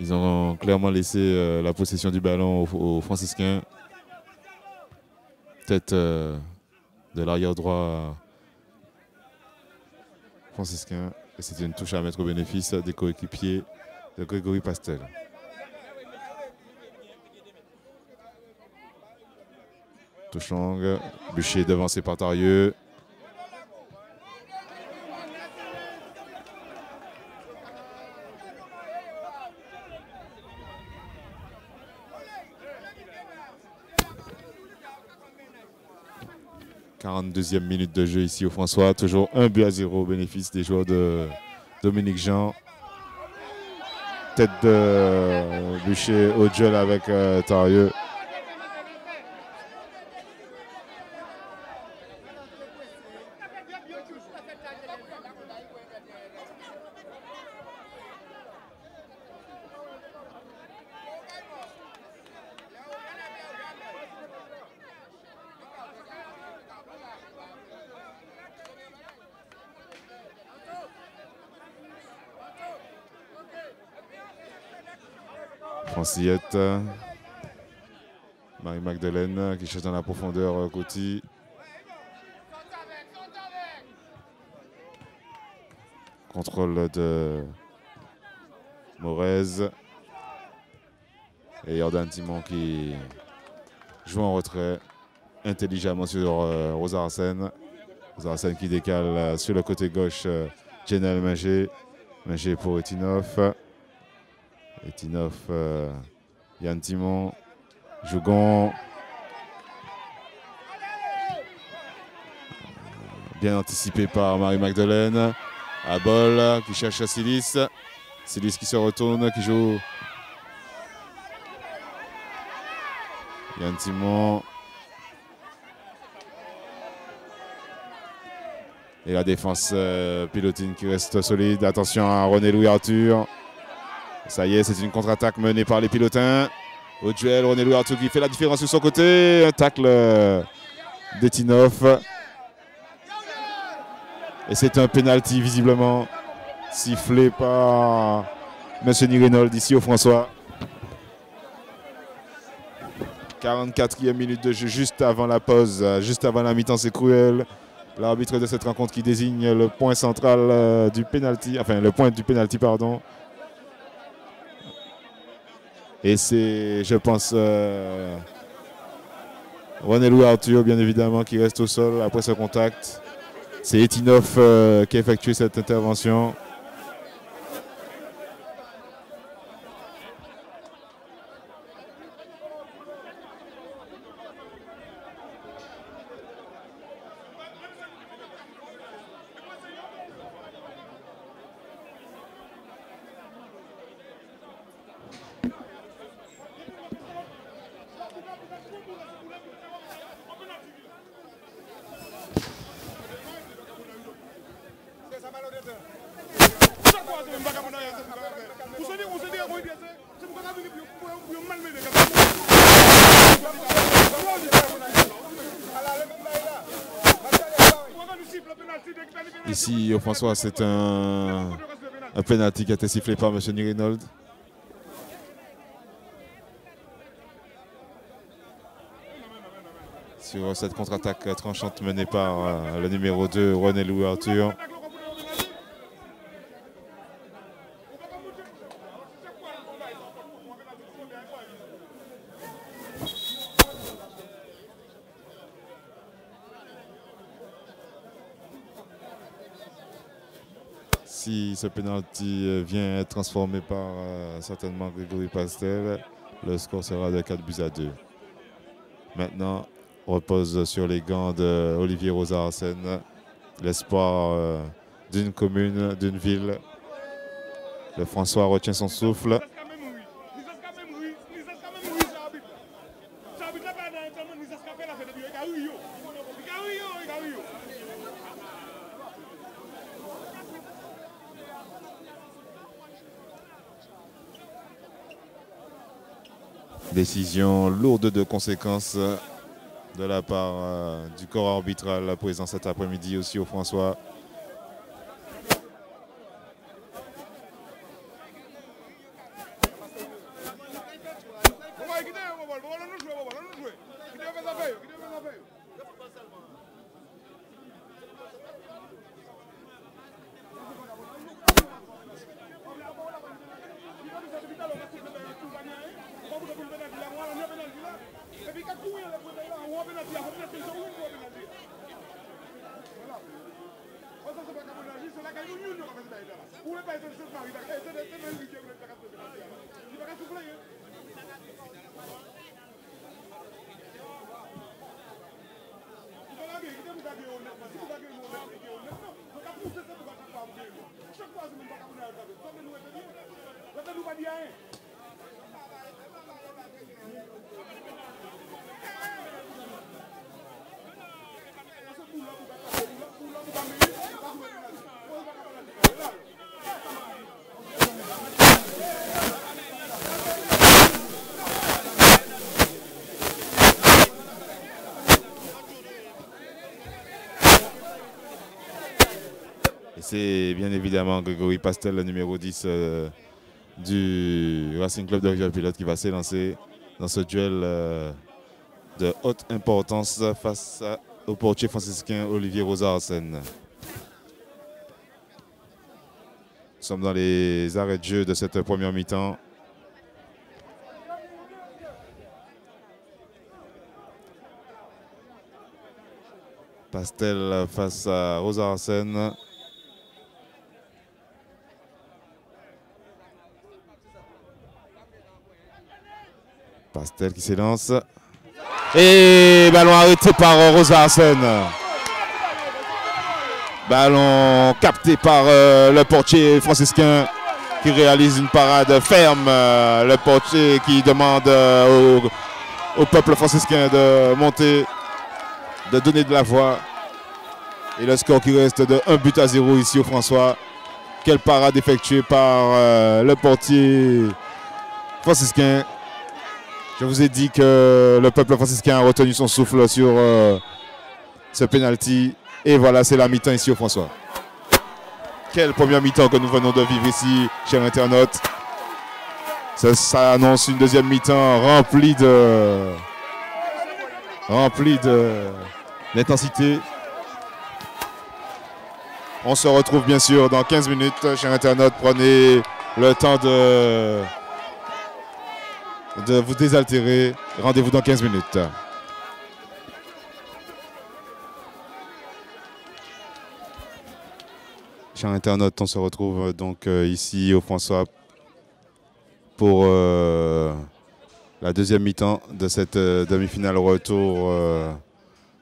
Ils ont clairement laissé la possession du ballon aux Franciscains. Tête de l'arrière droit franciscain. Et c'est une touche à mettre au bénéfice des coéquipiers de Grégory Pastel. Touche longue, Bûcher devancé par Tarieux. « 42e minute de jeu ici au François. Toujours 1-0 au bénéfice des joueurs de Dominique Jean. Tête de Bûcher au duel avec Tarieux. Francillette, Marie-Magdeleine qui cherche dans la profondeur Coty. Contrôle de Morez. Et Jordan Timon qui joue en retrait intelligemment sur Rosa Arsène. Rosa Arsène qui décale sur le côté gauche Jenel Minger. Minger pour Etinov. Etinov, Yann Timon, Jougon. Bien anticipé par Marie-Magdeleine. Abol qui cherche Silis. Silis qui se retourne, qui joue. Yann Timon. Et la défense pilotine qui reste solide. Attention à René-Louis Arthur. Ça y est, c'est une contre-attaque menée par les pilotins. Au duel, René-Louis Arthur qui fait la différence sur son côté. Un tacle d'Etinov. Et c'est un pénalty visiblement sifflé par M. Nirenol d'ici au François. 44e minute de jeu, juste avant la pause, juste avant la mi-temps, c'est cruel. L'arbitre de cette rencontre qui désigne le point central du pénalty, enfin le point du pénalty, pardon. Et c'est, je pense, René-Louis Arthur, bien évidemment, qui reste au sol après ce contact. C'est Etinov qui a effectué cette intervention. Ici au François, c'est un penalty qui a été sifflé par M. Nirinold. Sur cette contre-attaque tranchante menée par le numéro 2, René-Louis Arthur. si ce penalty vient être transformé par certainement Grégory Pastel, le score sera de 4-2. Maintenant, repose sur les gants d'Olivier Rosa Arsène, l'espoir d'une commune, d'une ville. Le François retient son souffle. Décision lourde de conséquences de la part du corps arbitral présent cet après-midi aussi au François. C'est bien évidemment Grégory Pastel, le numéro 10 du Racing Club de Rivière-Pilote, qui va s'élancer dans ce duel de haute importance face au portier franciscain Olivier Rosa Arsène. Nous sommes dans les arrêts de jeu de cette première mi-temps. Pastel face à Rosa Arsène. Pastel qui s'élance. Et ballon arrêté par Rosa Arsène. Ballon capté par le portier franciscain qui réalise une parade ferme. Le portier qui demande au peuple franciscain de monter, de donner de la voix. Et le score qui reste de 1-0 ici au François. Quelle parade effectuée par le portier franciscain. Je vous ai dit que le peuple franciscain a retenu son souffle sur ce penalty. Et voilà, c'est la mi-temps ici au François. Quelle première mi-temps que nous venons de vivre ici, chers internautes. Ça annonce une deuxième mi-temps remplie d'intensité. On se retrouve bien sûr dans 15 minutes, chers internautes. Prenez le temps de vous désaltérer. Rendez-vous dans 15 minutes. Chers internautes, on se retrouve donc ici au François pour la deuxième mi-temps de cette demi-finale retour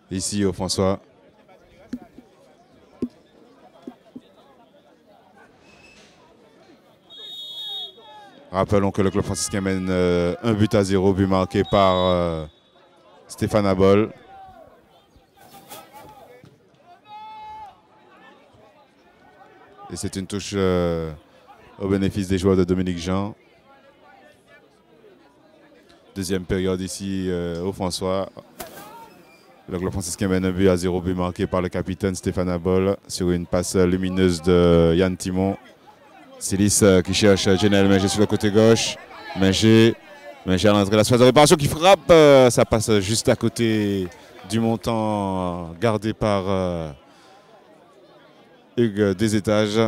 ici au François. Rappelons que le club franciscain mène 1-0, but marqué par Stéphane Abol. Et c'est une touche au bénéfice des joueurs de Dominique Jean. Deuxième période ici au François. Le club franciscain mène 1-0, but marqué par le capitaine Stéphane Abol sur une passe lumineuse de Yann Timon. Silis qui cherche Genel Menger sur le côté gauche. Menger à l'entrée de la surface de réparation qui frappe. Ça passe juste à côté du montant gardé par Hugues Desétages.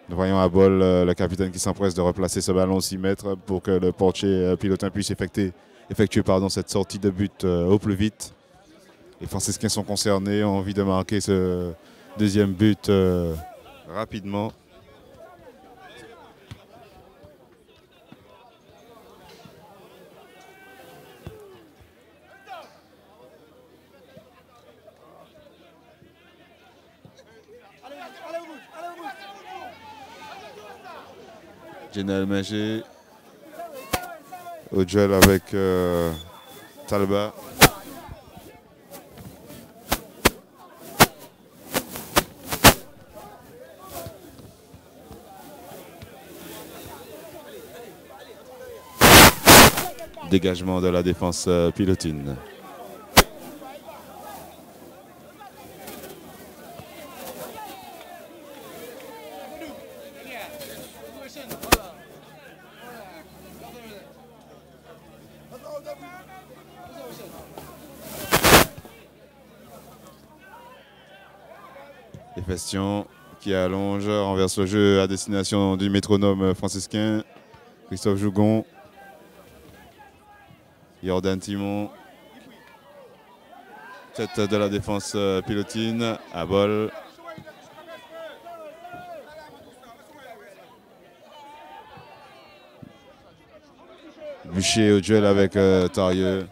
Nous voyons Abol, le capitaine, qui s'empresse de replacer ce ballon au 6 mètres pour que le portier pilotin puisse effectuer cette sortie de but au plus vite. Les franciscains sont concernés, ont envie de marquer ce deuxième but rapidement. Jenel Mégé au duel avec Talba. Dégagement de la défense pilotine. Festion qui allonge, renverse le jeu à destination du métronome franciscain. Christophe Jougon. Jordan Timon. Tête de la défense pilotine. À bol. Boucher au duel avec Tarieux.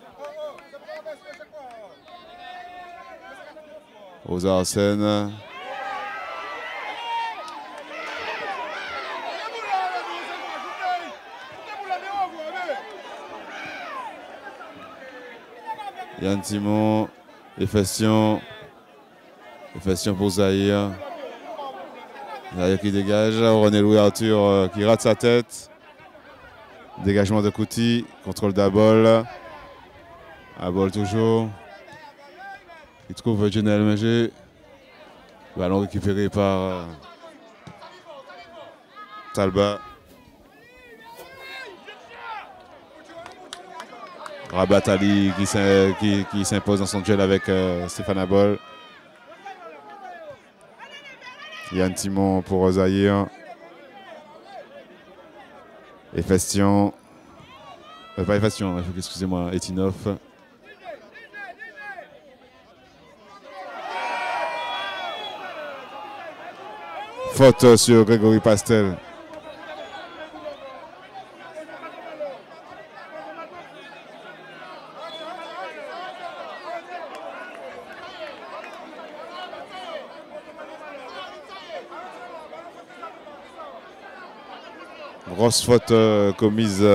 Rosa Arsène. Yann Timon, Festion pour Zahir. Zahir qui dégage, René Louis Arthur qui rate sa tête. Dégagement de Kouti, contrôle d'Abol. Abol toujours. Il trouve Jenel Mégé. Ballon récupéré par Talba. Rabat Ali qui s'impose dans son duel avec Stéphane Abol. Yann Timon pour Zahir. Festion. Pas Festion, excusez-moi, Etinov. Faute sur Grégory Pastel. Grosse faute commise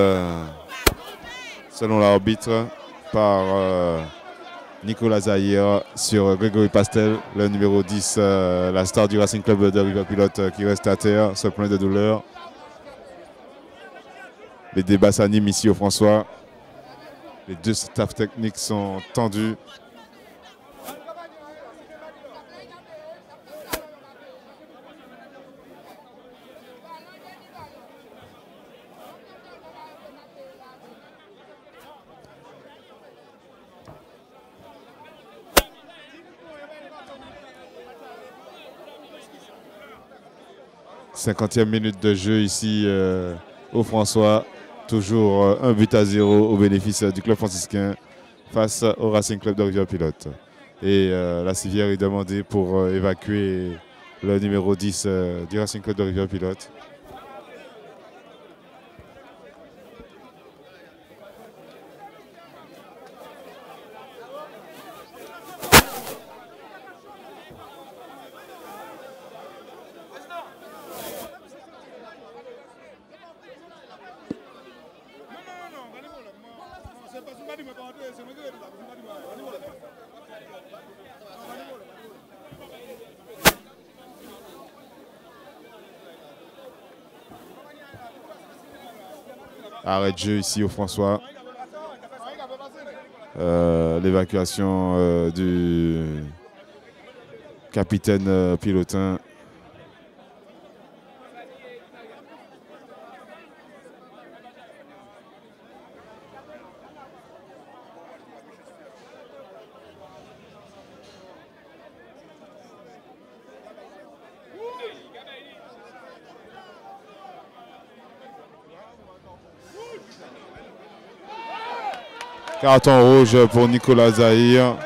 selon l'arbitre par Nicolas Zahir sur Grégory Pastel, le numéro 10, la star du Racing Club de River Pilote qui reste à terre, se plaint de douleur. Les débats s'animent ici au François. Les deux staffs techniques sont tendus. Cinquantième minute de jeu ici au François. Toujours 1-0 au bénéfice du club franciscain face au Racing Club de Rivière Pilote. Et la civière est demandée pour évacuer le numéro 10 du Racing Club de Rivière Pilote. Arrêt de jeu ici au François. L'évacuation du capitaine pilotin. Carton rouge pour Nicolas Zahir.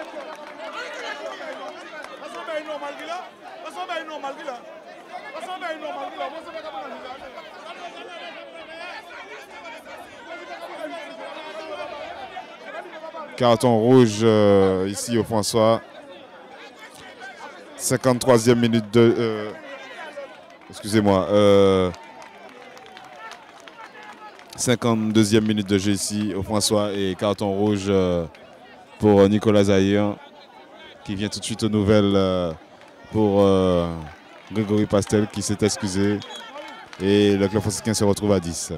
Carton rouge ici au François. 53e minute de... excusez-moi. 52e minute de jeu ici au François et carton rouge pour Nicolas Zahir qui vient tout de suite aux nouvelles pour Grégory Pastel qui s'est excusé et le club franciscain se retrouve à 10.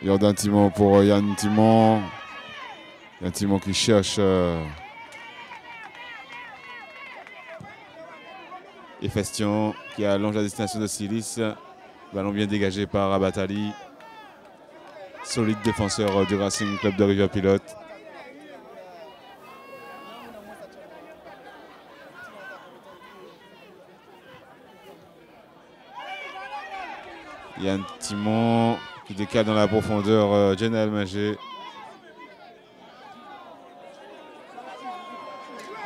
Jordan Timon pour Yann Timon. Yann Timon qui cherche Festion qui allonge la destination de Silis. Ballon bien dégagé par Abatali. Solide défenseur du Racing Club de Rivière-Pilote. Yann Timon qui décale dans la profondeur Jenel Manger.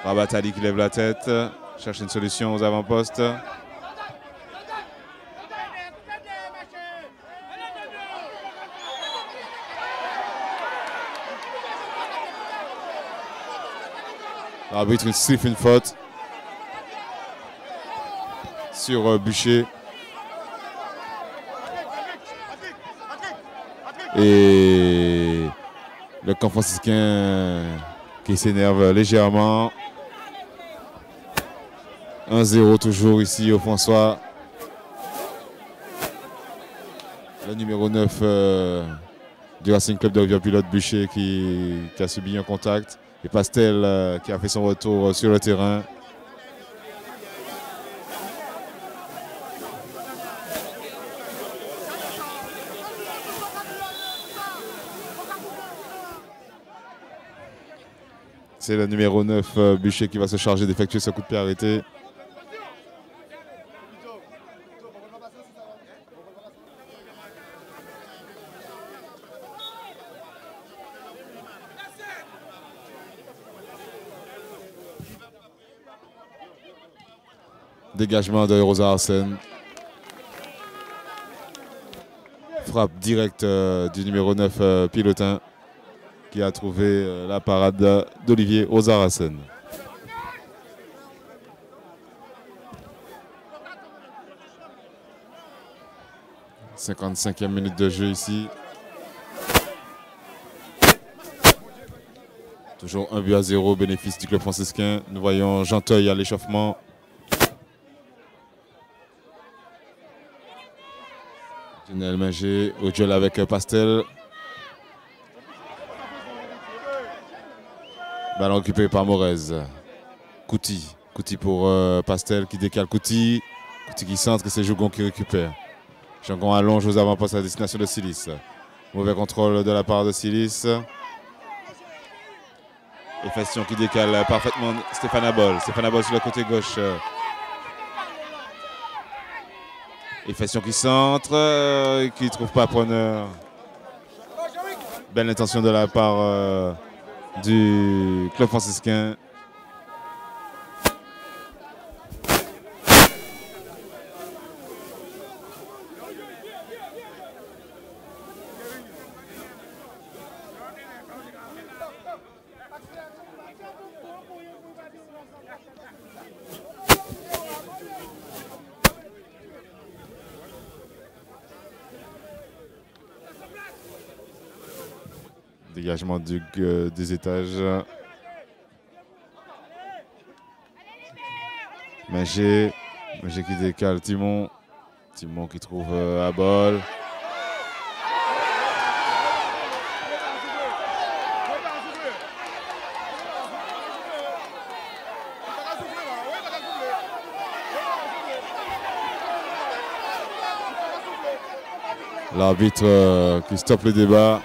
Rabatali qui lève la tête, cherche une solution aux avant-postes. L'arbitre il siffle une faute sur Bûcher. Et le camp franciscain qui s'énerve légèrement. 1-0 toujours ici au François. Le numéro 9 du Racing Club de Rivière-Pilote, Bûcher qui a subi un contact. Et Pastel qui a fait son retour sur le terrain. C'est le numéro 9, Bûcher, qui va se charger d'effectuer ce coup de pied arrêté. Dégagement de Rosa Arsène. Frappe directe du numéro 9, Pilotin, qui a trouvé la parade d'Olivier Ozarasen. « 55e minute de jeu ici. Toujours 1-0 au bénéfice du club franciscain. Nous voyons Jean Teuil à l'échauffement. Jenel Manger au duel avec Pastel. Ballon occupé par Morez. Kouti pour Pastel qui décale Kouti. Kouti qui centre et c'est Jougon qui récupère. Jougon allonge aux avant-postes à la destination de Silis. Mauvais contrôle de la part de Silis. Et Festion qui décale parfaitement Stéphane Abol. Stéphane Abol sur le côté gauche. Et Festion qui centre et qui ne trouve pas preneur. Belle intention de la part du club franciscain. Dégagement des étages. Manger qui décale Timon. Timon qui trouve Abol. L'arbitre qui stoppe le débat.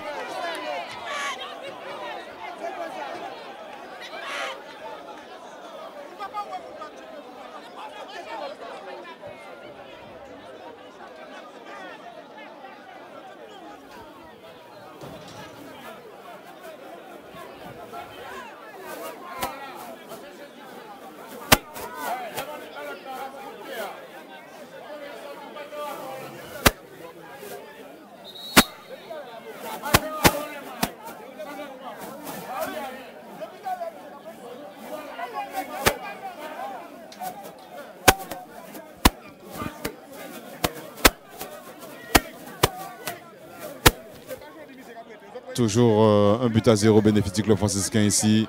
Toujours 1-0 bénéfice du club franciscain ici,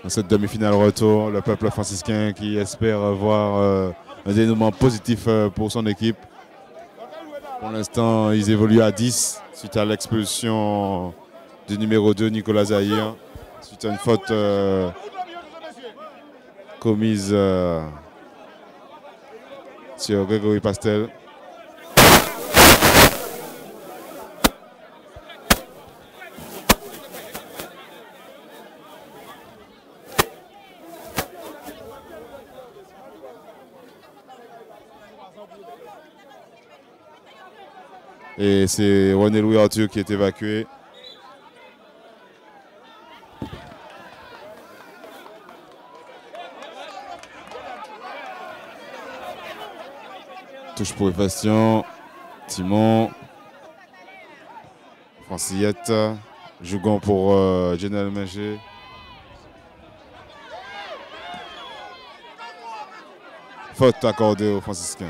dans cette demi-finale retour. Le peuple franciscain qui espère voir un dénouement positif pour son équipe. Pour l'instant, ils évoluent à 10 suite à l'expulsion du numéro 2, Nicolas Zahir, suite à une faute commise sur Grégory Pastel. Et c'est René Louis Arthur qui est évacué. Touche pour Efestion. Timon. Francillette. Jougon pour General Mengé. Faute accordée aux franciscains.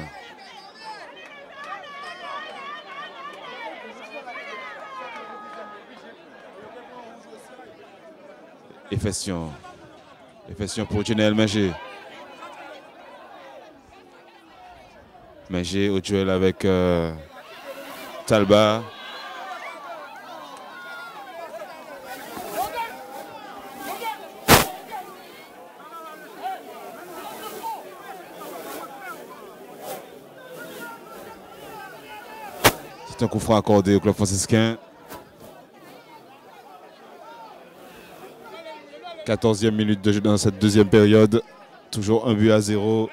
Efestion. Efestion pour General Mengé. Mengé au duel avec Talba. C'est un coup franc accordé au club franciscain. 14e minute de jeu dans cette deuxième période. Toujours 1-0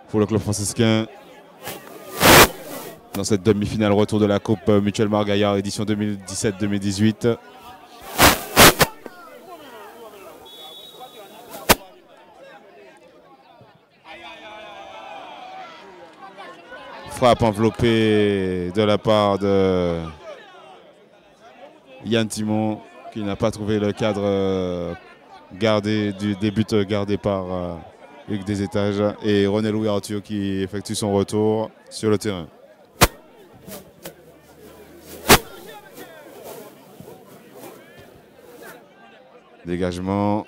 pour le club franciscain. Dans cette demi-finale retour de la Coupe Mutuelle Margaillard édition 2017-2018. Frappe enveloppée de la part de Yann Timon qui n'a pas trouvé le cadre gardé du début gardé par Hugues des Étages et René Louis Arthur qui effectue son retour sur le terrain. Dégagement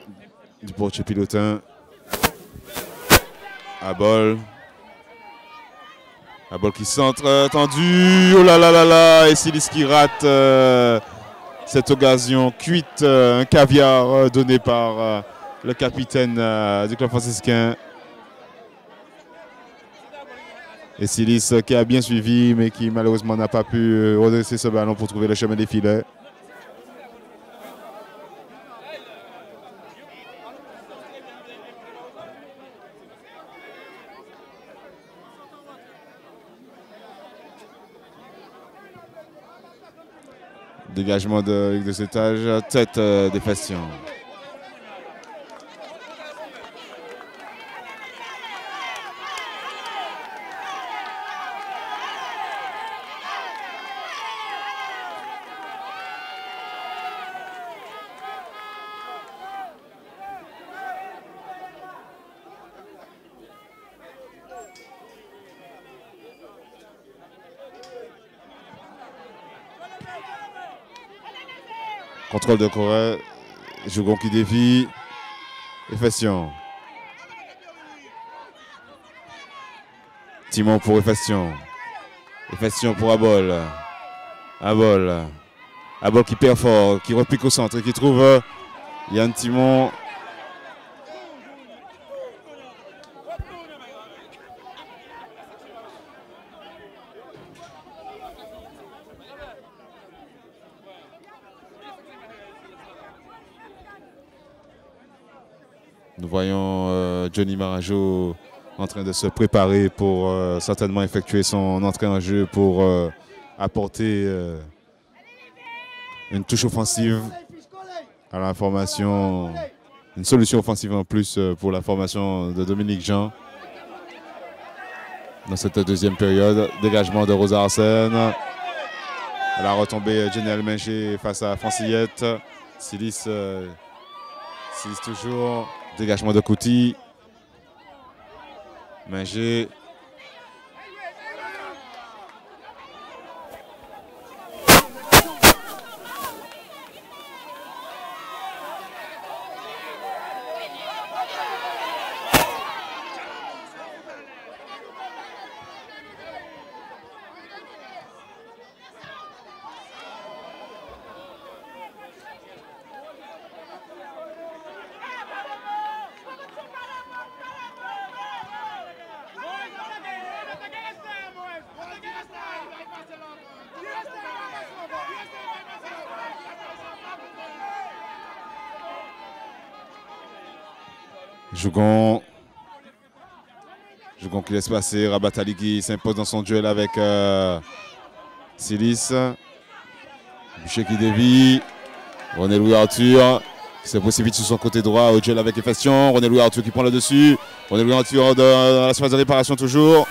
du portier pilotin. Abol. Abol qui centre tendu. Oh là là là là. Et Silis qui rate cette occasion cuite. Un caviar donné par le capitaine du club franciscain. Et Silis qui a bien suivi mais qui malheureusement n'a pas pu redresser ce ballon pour trouver le chemin des filets. Dégagement de Hugues des Étages, tête d'Efestion. Contrôle de Corée, Jougon qui dévie, Efestion. Timon pour Efestion. Efestion pour Abol. Abol. Abol qui perd fort, qui repique au centre et qui trouve Yann Timon. Nous voyons Johnny Marajo en train de se préparer pour certainement effectuer son entrée en jeu pour apporter une touche offensive à la formation, une solution offensive en plus pour la formation de Dominique Jean. Dans cette deuxième période, dégagement de Rosa Arsène. Elle a retombé Jenny Almenger face à Francillette. Silis toujours. Dégagement de Kouti. Menger. Jougon qui laisse passer. Rabatali qui s'impose dans son duel avec Silis. Boucher qui dévie. René Louis Arthur qui se précipite sur son côté droit au duel avec Efestion. René Louis Arthur qui prend le dessus. René Louis Arthur dans la surface de réparation toujours.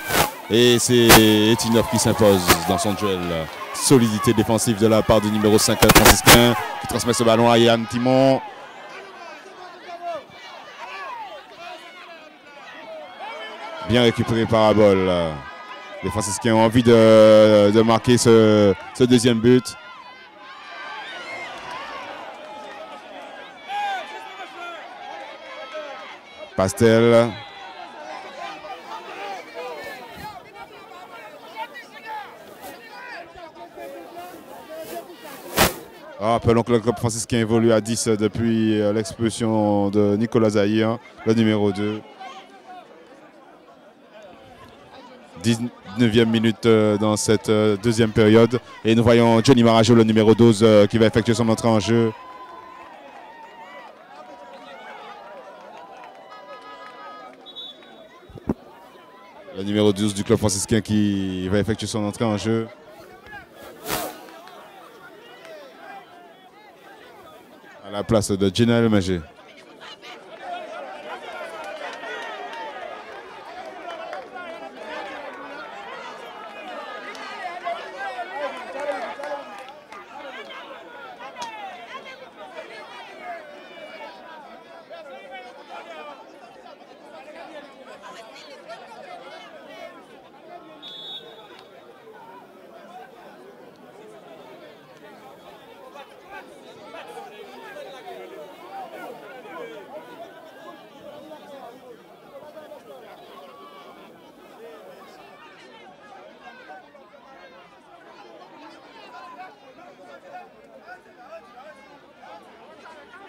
Et c'est Etinov qui s'impose dans son duel. Solidité défensive de la part du numéro 5 franciscain qui transmet ce ballon à Yann Timon. Bien récupéré par Abol. Les franciscains ont envie de marquer ce deuxième but. Pastel. Rappelons que le club franciscain évolue à 10 depuis l'expulsion de Nicolas Zahir, le numéro 2. 19e minute dans cette deuxième période. Et nous voyons Johnny Marajo, le numéro 12, qui va effectuer son entrée en jeu. Le numéro 12 du club franciscain qui va effectuer son entrée en jeu. À la place de Jenny Almenger.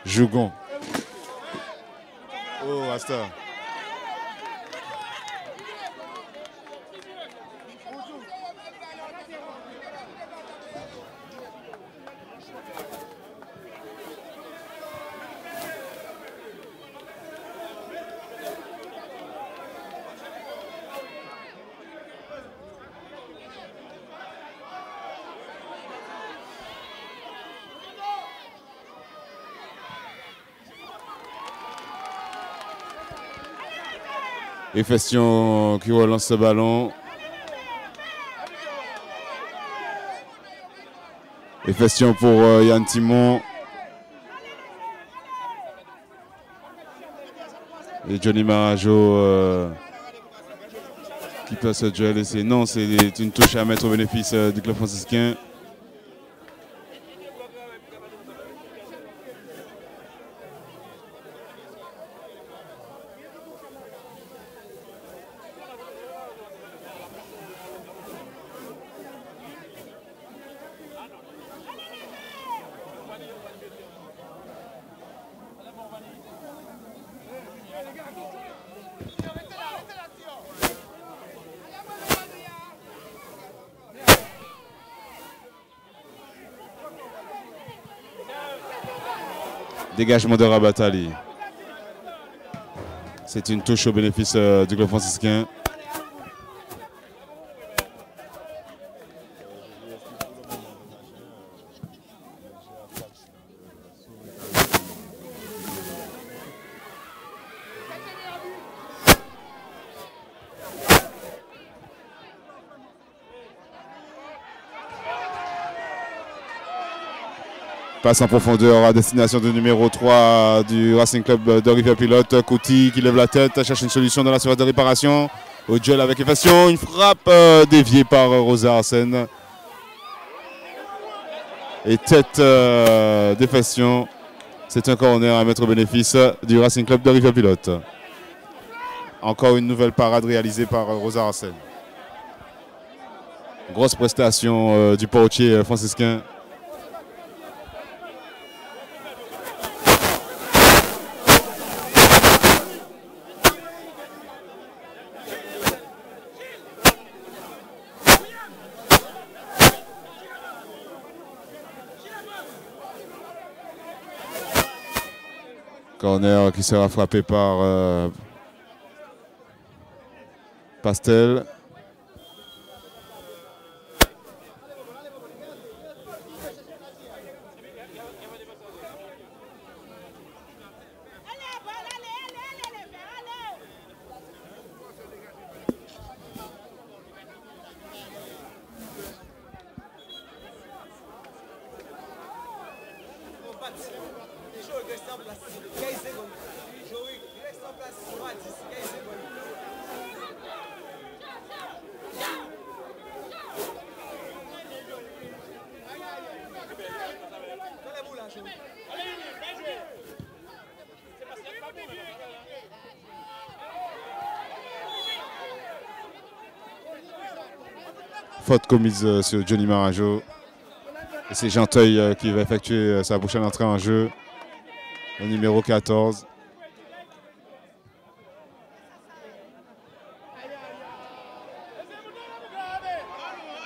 Jougon. Oh, Asta. Efestion qui relance ce ballon. Efestion pour Yann Timon. Et Johnny Marajo qui peut se duel. Non, c'est une touche à mettre au bénéfice du club franciscain. Dégagement de Rabatali. C'est une touche au bénéfice du club franciscain. Passe en profondeur à destination du numéro 3 du Racing Club de Rivière-Pilote. Couty qui lève la tête, cherche une solution dans la surface de réparation. Au duel avec Effaction, une frappe déviée par Rosa Arsène. Et tête d'Effaction. C'est un corner à mettre au bénéfice du Racing Club de Rivière-Pilote. Encore une nouvelle parade réalisée par Rosa Arsène. Grosse prestation du portier franciscain. Corner qui sera frappé par Pastel. Faute commise sur Johnny Marajo. Et c'est Genteuil qui va effectuer sa prochaine entrée en jeu. Le numéro 14.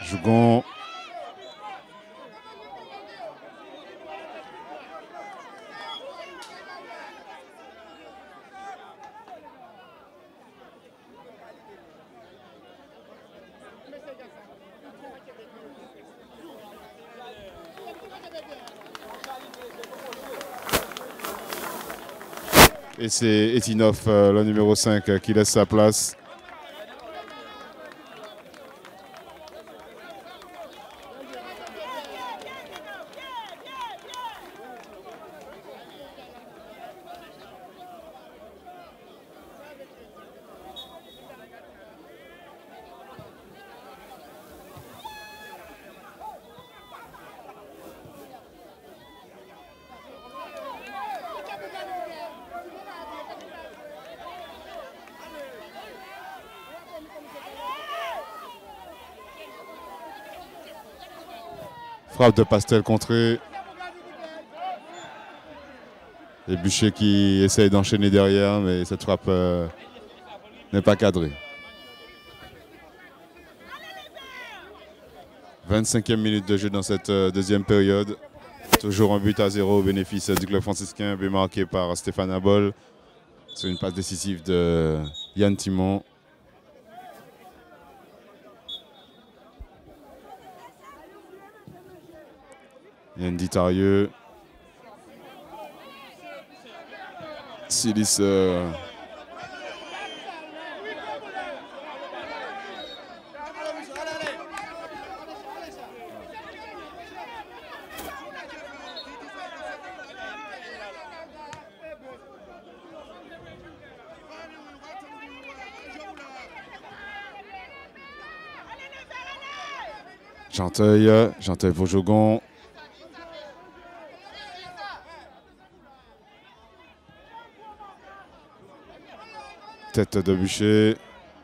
Jougon. Et c'est Etinov, le numéro 5, qui laisse sa place. Frappe de Pastel contrée. Et Bûcher qui essaye d'enchaîner derrière, mais cette frappe n'est pas cadrée. 25e minute de jeu dans cette deuxième période. Toujours un but à 0 au bénéfice du club franciscain, but marqué par Stéphane Abol. C'est une passe décisive de Yann Timon. Yandy Tarieux. Silis. Genteuil pour Jougon. Tête de Bûcher.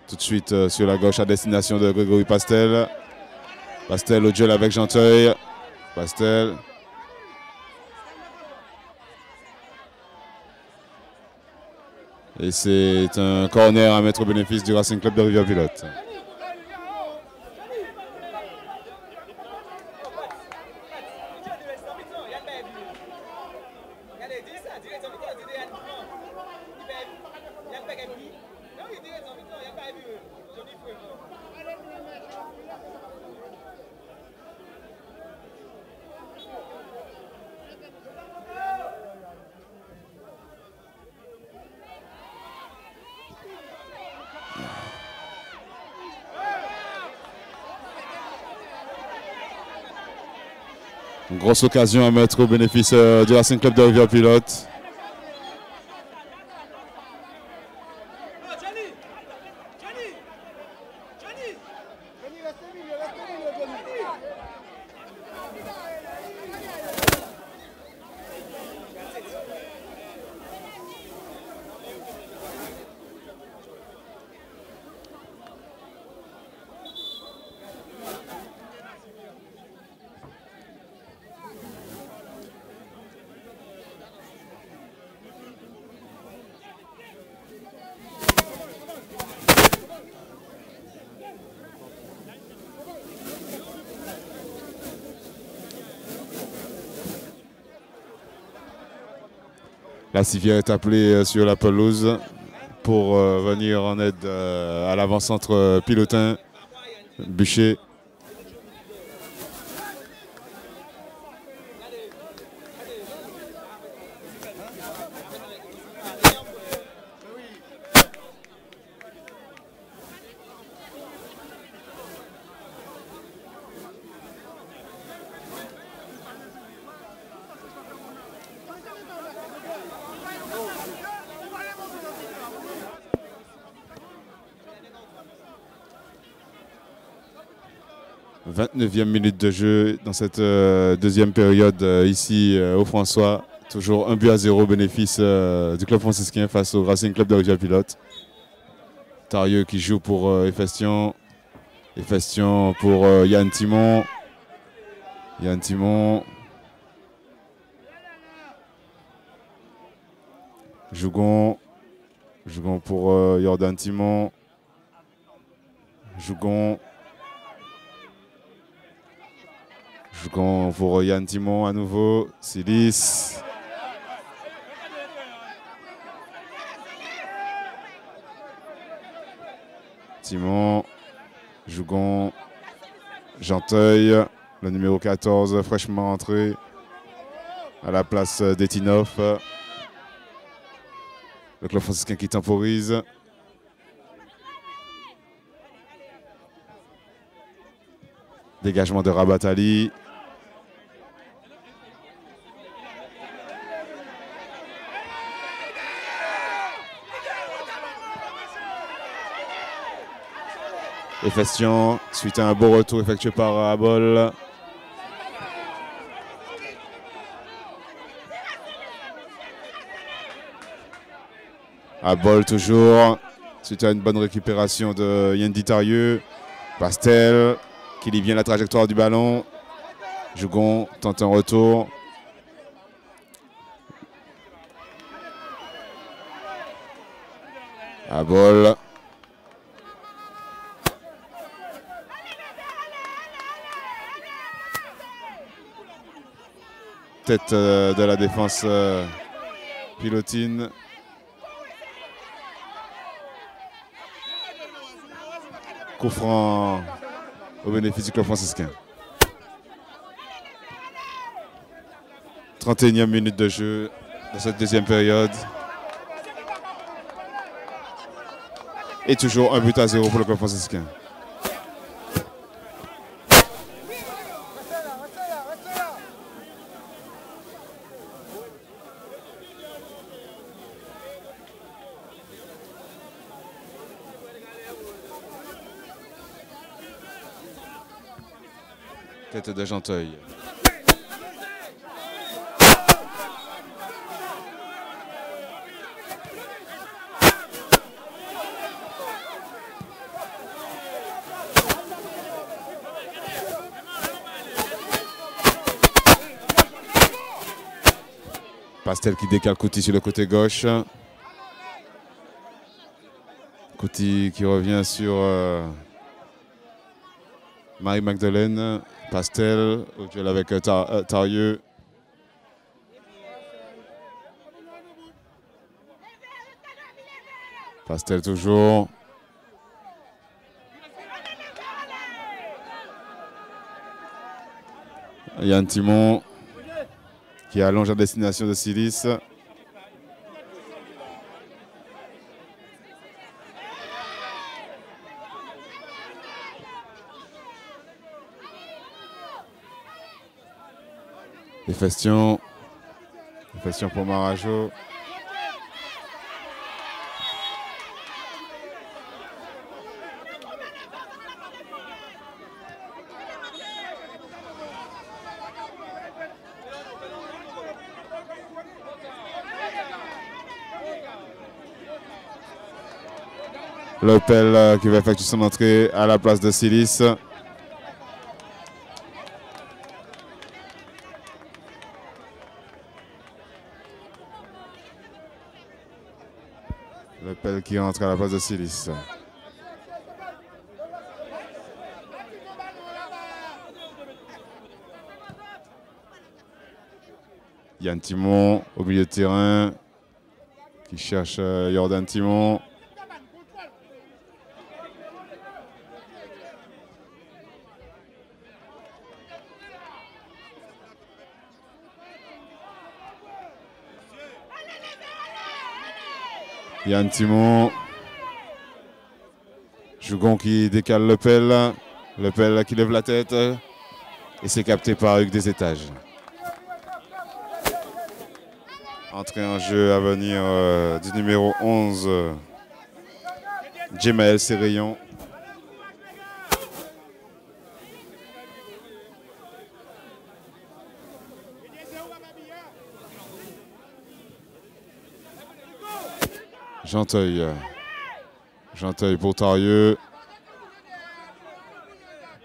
Tout de suite sur la gauche à destination de Grégory Pastel. Pastel au duel avec Genteuil. Pastel. Et c'est un corner à mettre au bénéfice du Racing Club de Rivière-Pilote. Une grosse occasion à mettre au bénéfice du Racing Club de Rivière-Pilote. La civière est appelée sur la pelouse pour venir en aide à l'avant-centre pilotin, Bûcher. « 29e minute de jeu dans cette deuxième période ici au François. Toujours 1-0 bénéfice du club franciscain face au Racing Club de Rivière-Pilote. Tarieux qui joue pour Efestion. Efestion pour Yann Timon. Yann Timon. Jougon. Jougon pour Jordan Timon. Jougon. Jougon pour Yann Timon à nouveau. Silis. Timon. Jougon. Genteuil. Le numéro 14 fraîchement entré à la place d'Etinov. Le club franciscain qui temporise. Dégagement de Rabatali. Efestion, suite à un beau retour effectué par Abol. Abol toujours, suite à une bonne récupération de Yendi Tarieux. Pastel, qui lit bien la trajectoire du ballon. Jougon tente un retour. Abol. Tête de la défense pilotine. Coup franc au bénéfice du club franciscain. 31e minute de jeu dans cette deuxième période. Et toujours 1-0 pour le club franciscain. Tête de Genteuil. Pastel qui décale Couty sur le côté gauche. Couty qui revient sur Marie-Magdeleine. Pastel au duel avec Tarieux. Pastel toujours. Yann Timon qui allonge à destination de Silis. Les festions pour Marajo. Lepel qui va effectuer son entrée à la place de Silis. Lepel qui entre à la place de Silis. Yann Timon au milieu de terrain qui cherche Jordan Timon. Yann Timon. Jougon qui décale Lepel. Lepel qui lève la tête. Et c'est capté par Hugues des Étages. Entrée en jeu à venir du numéro 11. Jemaël Sérayon. Jeanteuil pour Tarieux.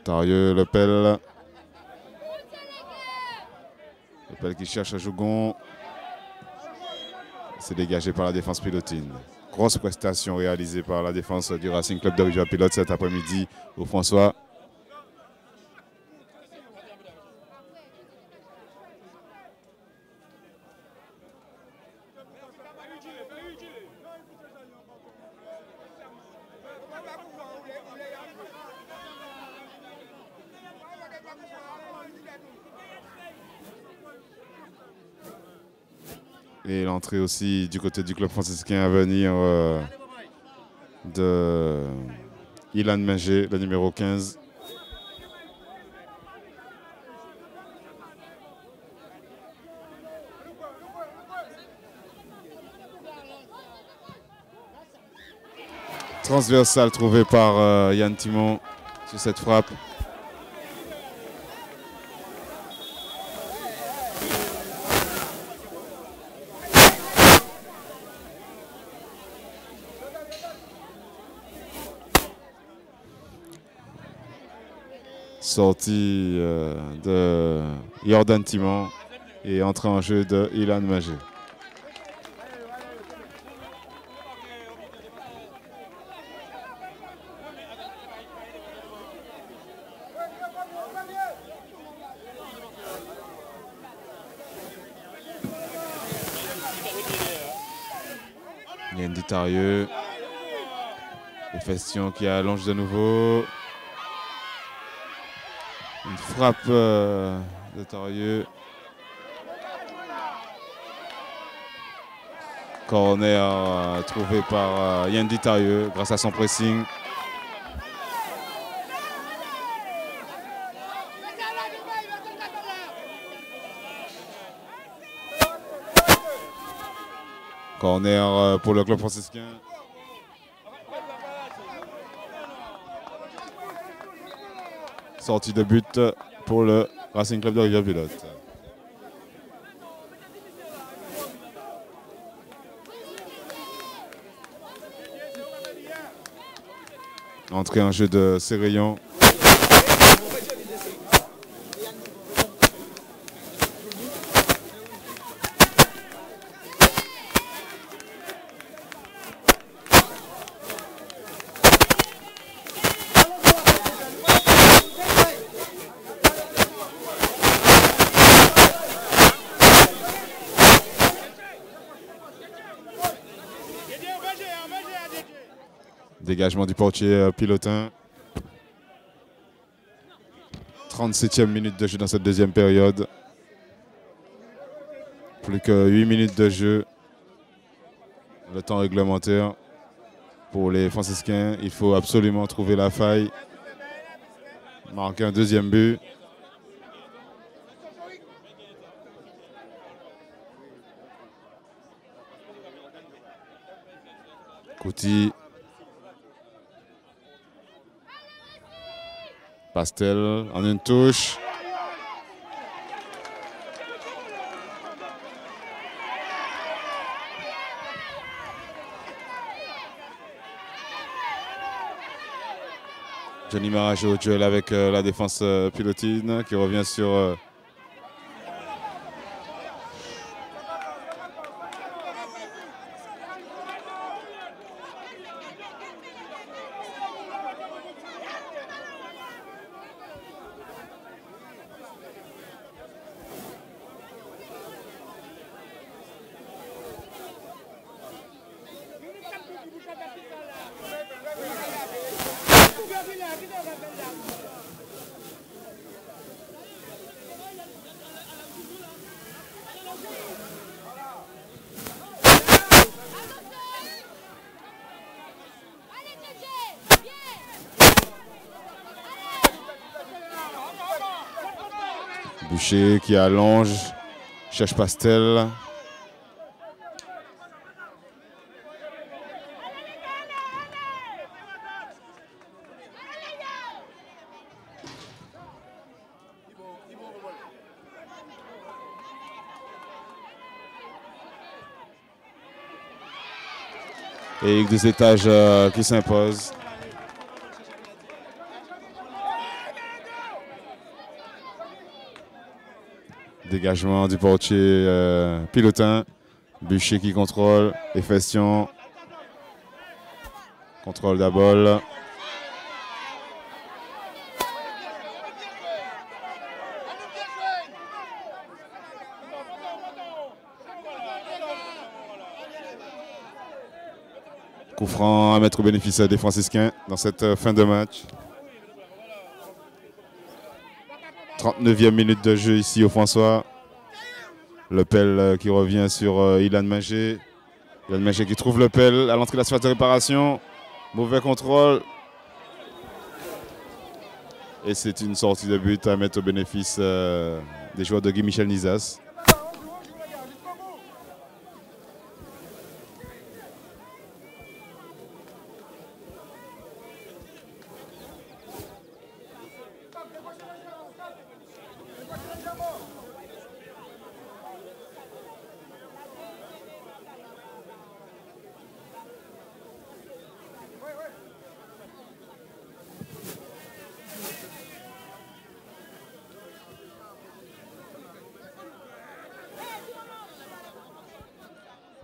Tarieux, Lepel. Lepel qui cherche à Jougon. C'est dégagé par la défense pilotine. Grosse prestation réalisée par la défense du Racing Club de Rivière-Pilote cet après-midi au François. Et l'entrée aussi du côté du club franciscain à venir de Ilan Mengé, le numéro 15. Transversal trouvé par Yann Timon sur cette frappe. Sortie de Jordan Timon et entrée en jeu de Ilan Mengé. Yendi Tarieux. Les festions qui allongent de nouveau. Une frappe de Tarieux. Corner trouvé par Yendi Tarieux grâce à son pressing. Corner pour le club franciscain. Sortie de but pour le Racing Club de Rivière-Pilote. Entrée en jeu de Sérayon. Dégagement du portier pilotin. 37e minute de jeu dans cette deuxième période. Plus que 8 minutes de jeu. Le temps réglementaire pour les franciscains. Il faut absolument trouver la faille. Marquer un deuxième but. Couty. Pastel en une touche. Johnny Marajo, duel avec la défense pilotine qui revient sur Boucher qui allonge, cherche Pastel. Et Hugues des étages qui s'impose. Dégagement du portier pilotin. Boucher qui contrôle. Efestion. Contrôle d'Abol. Coup franc à mettre au bénéfice des Franciscains dans cette fin de match. 39e minute de jeu ici au François. Le pelle qui revient sur Ilan Manger. Ilan Manger qui trouve le pelle à l'entrée de la surface de réparation. Mauvais contrôle. Et c'est une sortie de but à mettre au bénéfice des joueurs de Guy Michel Nizas.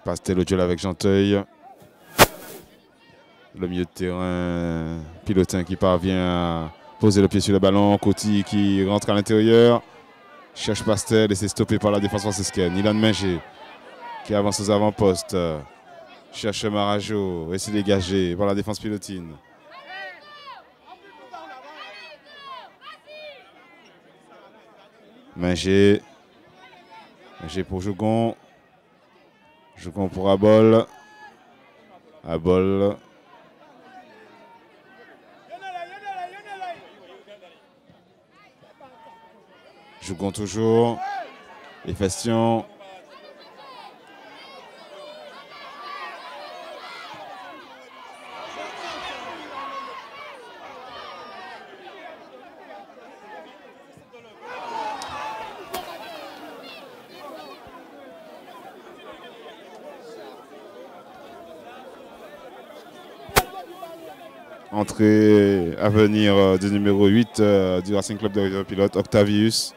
Pastel au duel avec Janteuil. Le milieu de terrain pilotin qui parvient à poser le pied sur le ballon. Couty qui rentre à l'intérieur. Cherche Pastel et c'est stoppé par la défense franciscaine. Ilan Manger qui avance aux avant-postes. Cherche Marajo et c'est dégagé par la défense pilotine. Manger. Manger pour Jougon. Jougon pour Abol. Abol. Jougon toujours. Efestion. Entrée à venir du numéro 8 du Racing Club de Rivière-Pilote, Octavius.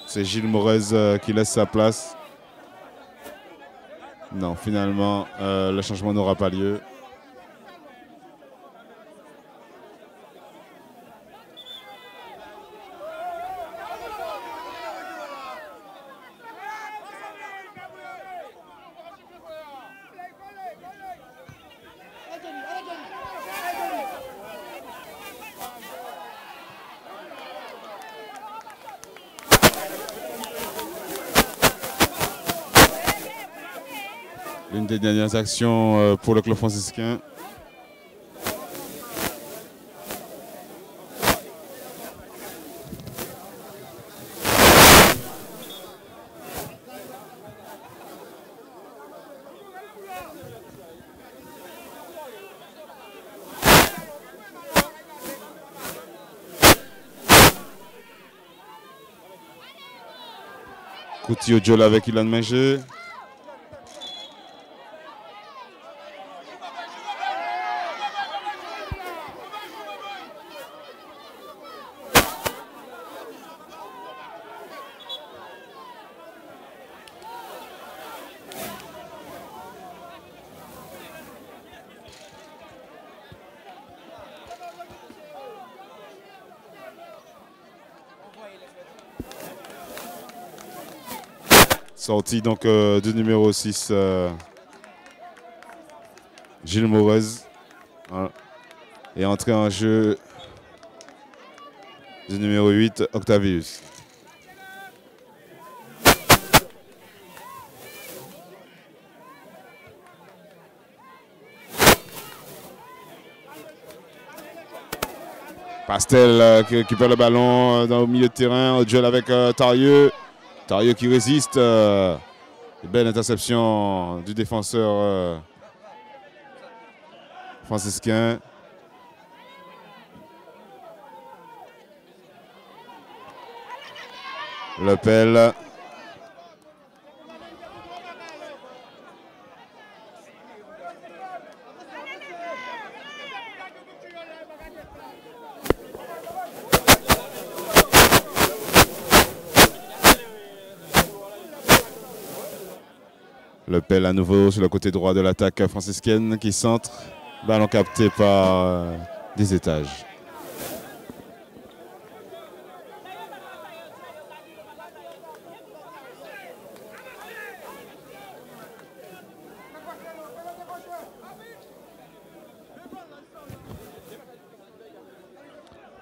C'est Gilles Morez qui laisse sa place. Non, finalement, le changement n'aura pas lieu. L'une des dernières actions pour le club franciscain. Coutillo Joel avec Ilan Mengé. Sortie donc du numéro 6, Gilles Morez. Et entrée en jeu du numéro 8, Octavius. Pastel qui récupère le ballon au milieu de terrain, au duel avec Tarieux. Tarieux qui résiste. Belle interception du défenseur franciscain. Lepel. Lepel à nouveau sur le côté droit de l'attaque franciscaine qui centre. Ballon capté par des étages.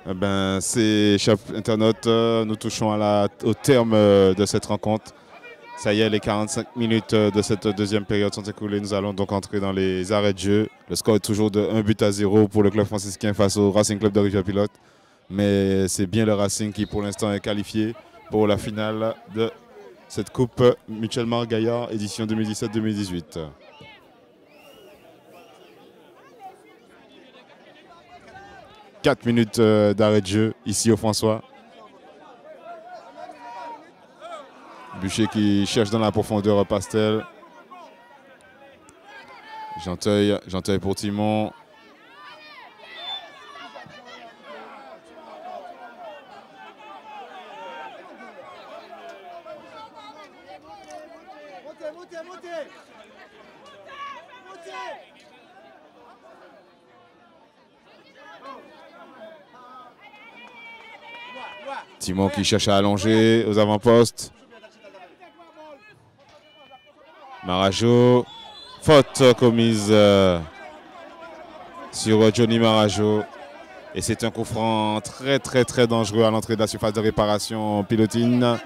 Eh ben, c'est, chers internautes, nous touchons au terme de cette rencontre. Ça y est, les 45 minutes de cette deuxième période sont écoulées. Nous allons donc entrer dans les arrêts de jeu. Le score est toujours de 1-0 pour le club franciscain face au Racing Club de Rivière-Pilote. Mais c'est bien le Racing qui, pour l'instant, est qualifié pour la finale de cette Coupe Mutuellement Gaillard, édition 2017-2018. « 4 minutes d'arrêt de jeu ici au François. Bûcher qui cherche dans la profondeur Pastel. Genteuil pour Timon. Timon qui cherche à allonger aux avant-postes. Marajo, faute commise sur Johnny Marajo. Et c'est un coup franc très dangereux à l'entrée de la surface de réparation pilotine.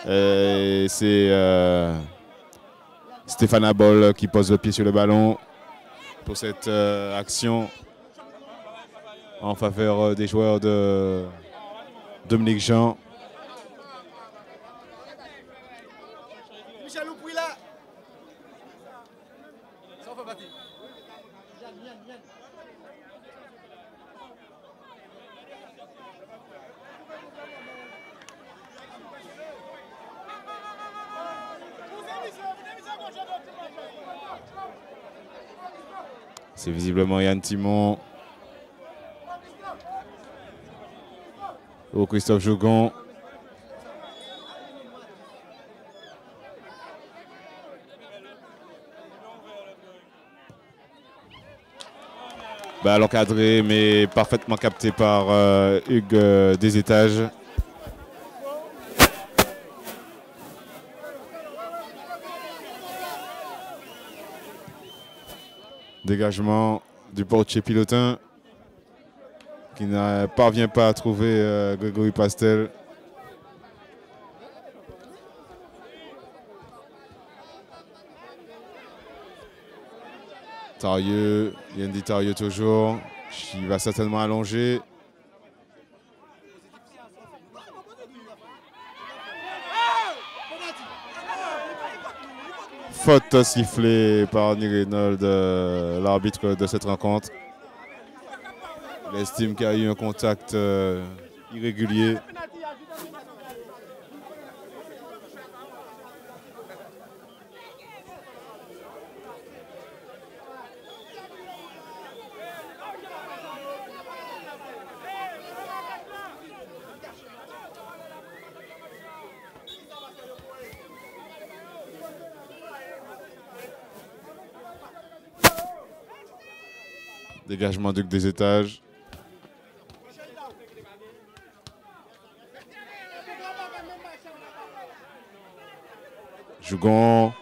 C'est Stéphane Abol qui pose le pied sur le ballon pour cette action en faveur des joueurs de Dominique Jean. C'est visiblement Yann Timon ou Christophe Jougon. Ballon cadré mais parfaitement capté par Hugues des étages. Dégagement du portier pilotin qui ne parvient pas à trouver Grégory Pastel. Tarieux, Yendi Tarieux toujours, qui va certainement allonger. Faute sifflée par Annie Reynolds, l'arbitre de cette rencontre. Il estime qu'il y a eu un contact irrégulier. Dégagement des étages. Jougon.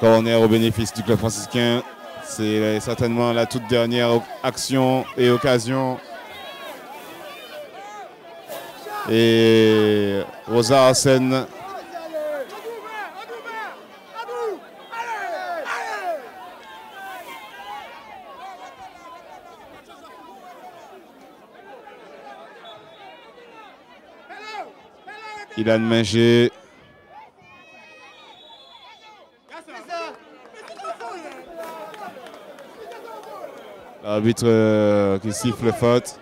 Corner au bénéfice du club franciscain. C'est certainement la toute dernière action et occasion. Et Rosa Arsène. Ilan Mingé. L'arbitre qui siffle faute.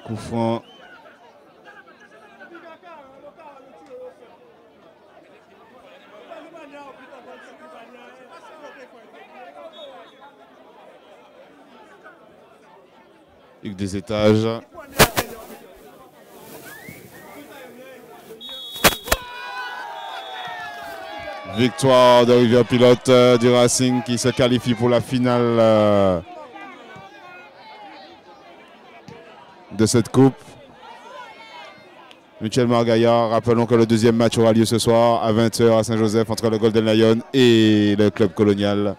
Coup franc. Hugues des étages. Victoire de Rivière Pilote du Racing qui se qualifie pour la finale de cette coupe. Mutuel Margaillard, rappelons que le deuxième match aura lieu ce soir à 20 h à Saint-Joseph entre le Golden Lion et le club colonial.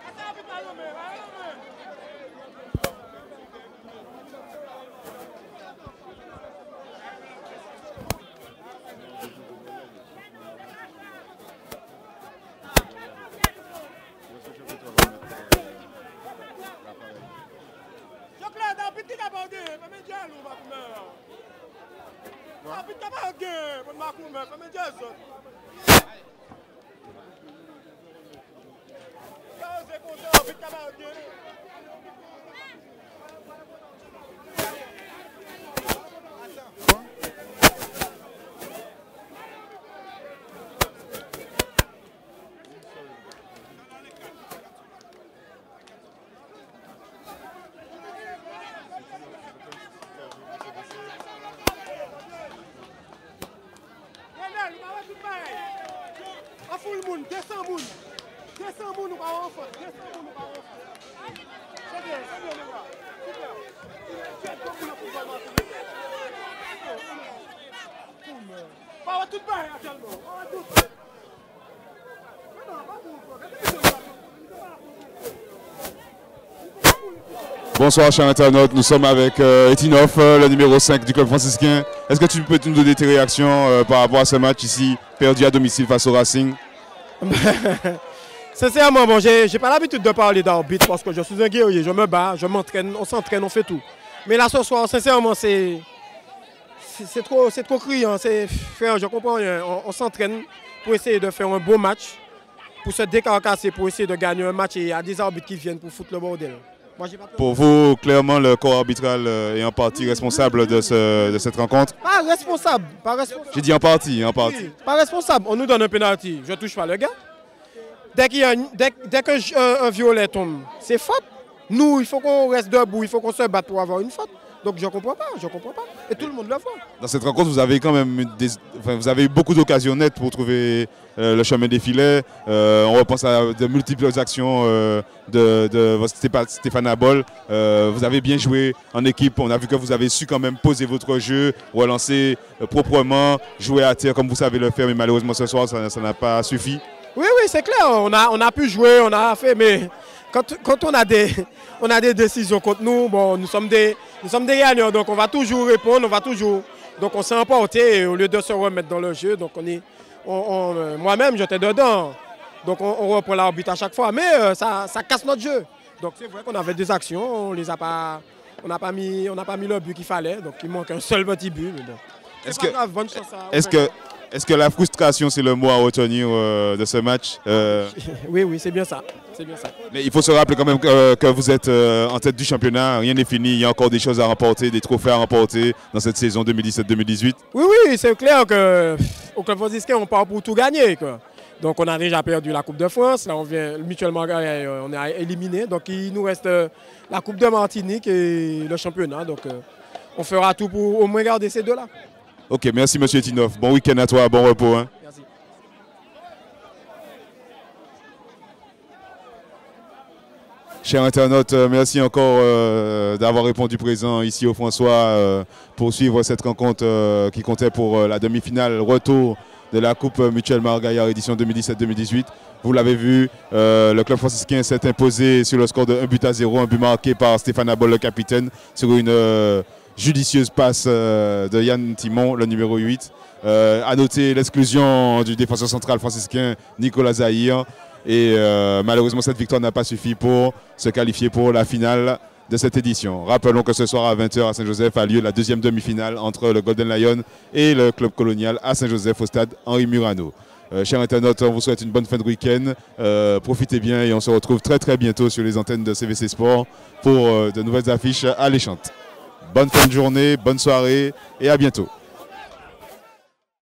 Bonsoir chers internautes, nous sommes avec Etinov, le numéro 5 du club franciscain. Est-ce que tu peux nous donner tes réactions par rapport à ce match ici, perdu à domicile face au Racing? Sincèrement, bon, j'ai pas l'habitude de parler d'arbitre parce que je suis un guerrier, je me bats, je m'entraîne, on s'entraîne, on fait tout. Mais là ce soir, sincèrement, c'est trop criant, frère, je comprends rien. On s'entraîne pour essayer de faire un beau match, pour se décarcasser, pour essayer de gagner un match et il y a des arbitres qui viennent pour foutre le bordel. Moi, pour vous, clairement, le corps arbitral est en partie responsable de cette rencontre? Pas responsable, pas responsable. J'ai dit en partie, en partie. Oui, pas responsable, on nous donne un penalty, je ne touche pas le gars. Dès qu'un violet tombe, c'est faute. Nous, il faut qu'on reste debout, il faut qu'on se batte pour avoir une faute. Donc je ne comprends pas, je ne comprends pas. Et tout le monde le voit. Dans cette rencontre, vous avez quand même vous avez eu beaucoup d'occasions nettes pour trouver le chemin des filets. On repense à de multiples actions de Stéphane Abol. Vous avez bien joué en équipe. On a vu que vous avez su quand même poser votre jeu, relancer proprement, jouer à terre comme vous savez le faire. Mais malheureusement ce soir, ça n'a pas suffi. Oui, oui, c'est clair. On a pu jouer, on a fait, mais quand on a des décisions contre nous, bon, nous sommes des gagnants, donc on va toujours répondre, donc on s'est emporté au lieu de se remettre dans le jeu. Donc moi-même j'étais dedans, donc on reprend l'arbitre à chaque fois, mais ça casse notre jeu. Donc c'est vrai qu'on avait des actions, on n'a pas mis le but qu'il fallait, donc il manque un seul petit but. Est-ce que la frustration, c'est le mot à retenir de ce match? Oui, c'est bien ça. Mais il faut se rappeler quand même que vous êtes en tête du championnat. Rien n'est fini. Il y a encore des choses à remporter, des trophées à remporter dans cette saison 2017-2018. Oui, c'est clair qu'au Club franciscain, on part pour tout gagner, quoi. Donc on a déjà perdu la Coupe de France. Là, on vient mutuellement, on est éliminé. Donc il nous reste la Coupe de Martinique et le championnat. Donc on fera tout pour au moins garder ces deux-là. Ok, merci M. Tinoff. Bon week-end à toi, bon repos. Hein. Merci. Chers internautes, merci encore d'avoir répondu présent ici au François pour suivre cette rencontre qui comptait pour la demi-finale retour de la Coupe Mutuelle Margaillard édition 2017-2018. Vous l'avez vu, le club franciscain s'est imposé sur le score de 1-0, un but marqué par Stéphane Abol, le capitaine, sur une judicieuse passe de Yann Timon, le numéro 8. À noter l'exclusion du défenseur central franciscain Nicolas Zahir. Et malheureusement, cette victoire n'a pas suffi pour se qualifier pour la finale de cette édition. Rappelons que ce soir à 20 h à Saint-Joseph a lieu la deuxième demi-finale entre le Golden Lion et le club colonial à Saint-Joseph au stade Henri Murano. Chers internautes, on vous souhaite une bonne fin de week-end. Profitez bien et on se retrouve très bientôt sur les antennes de CVC Sport pour de nouvelles affiches alléchantes. Bonne fin de journée, bonne soirée et à bientôt.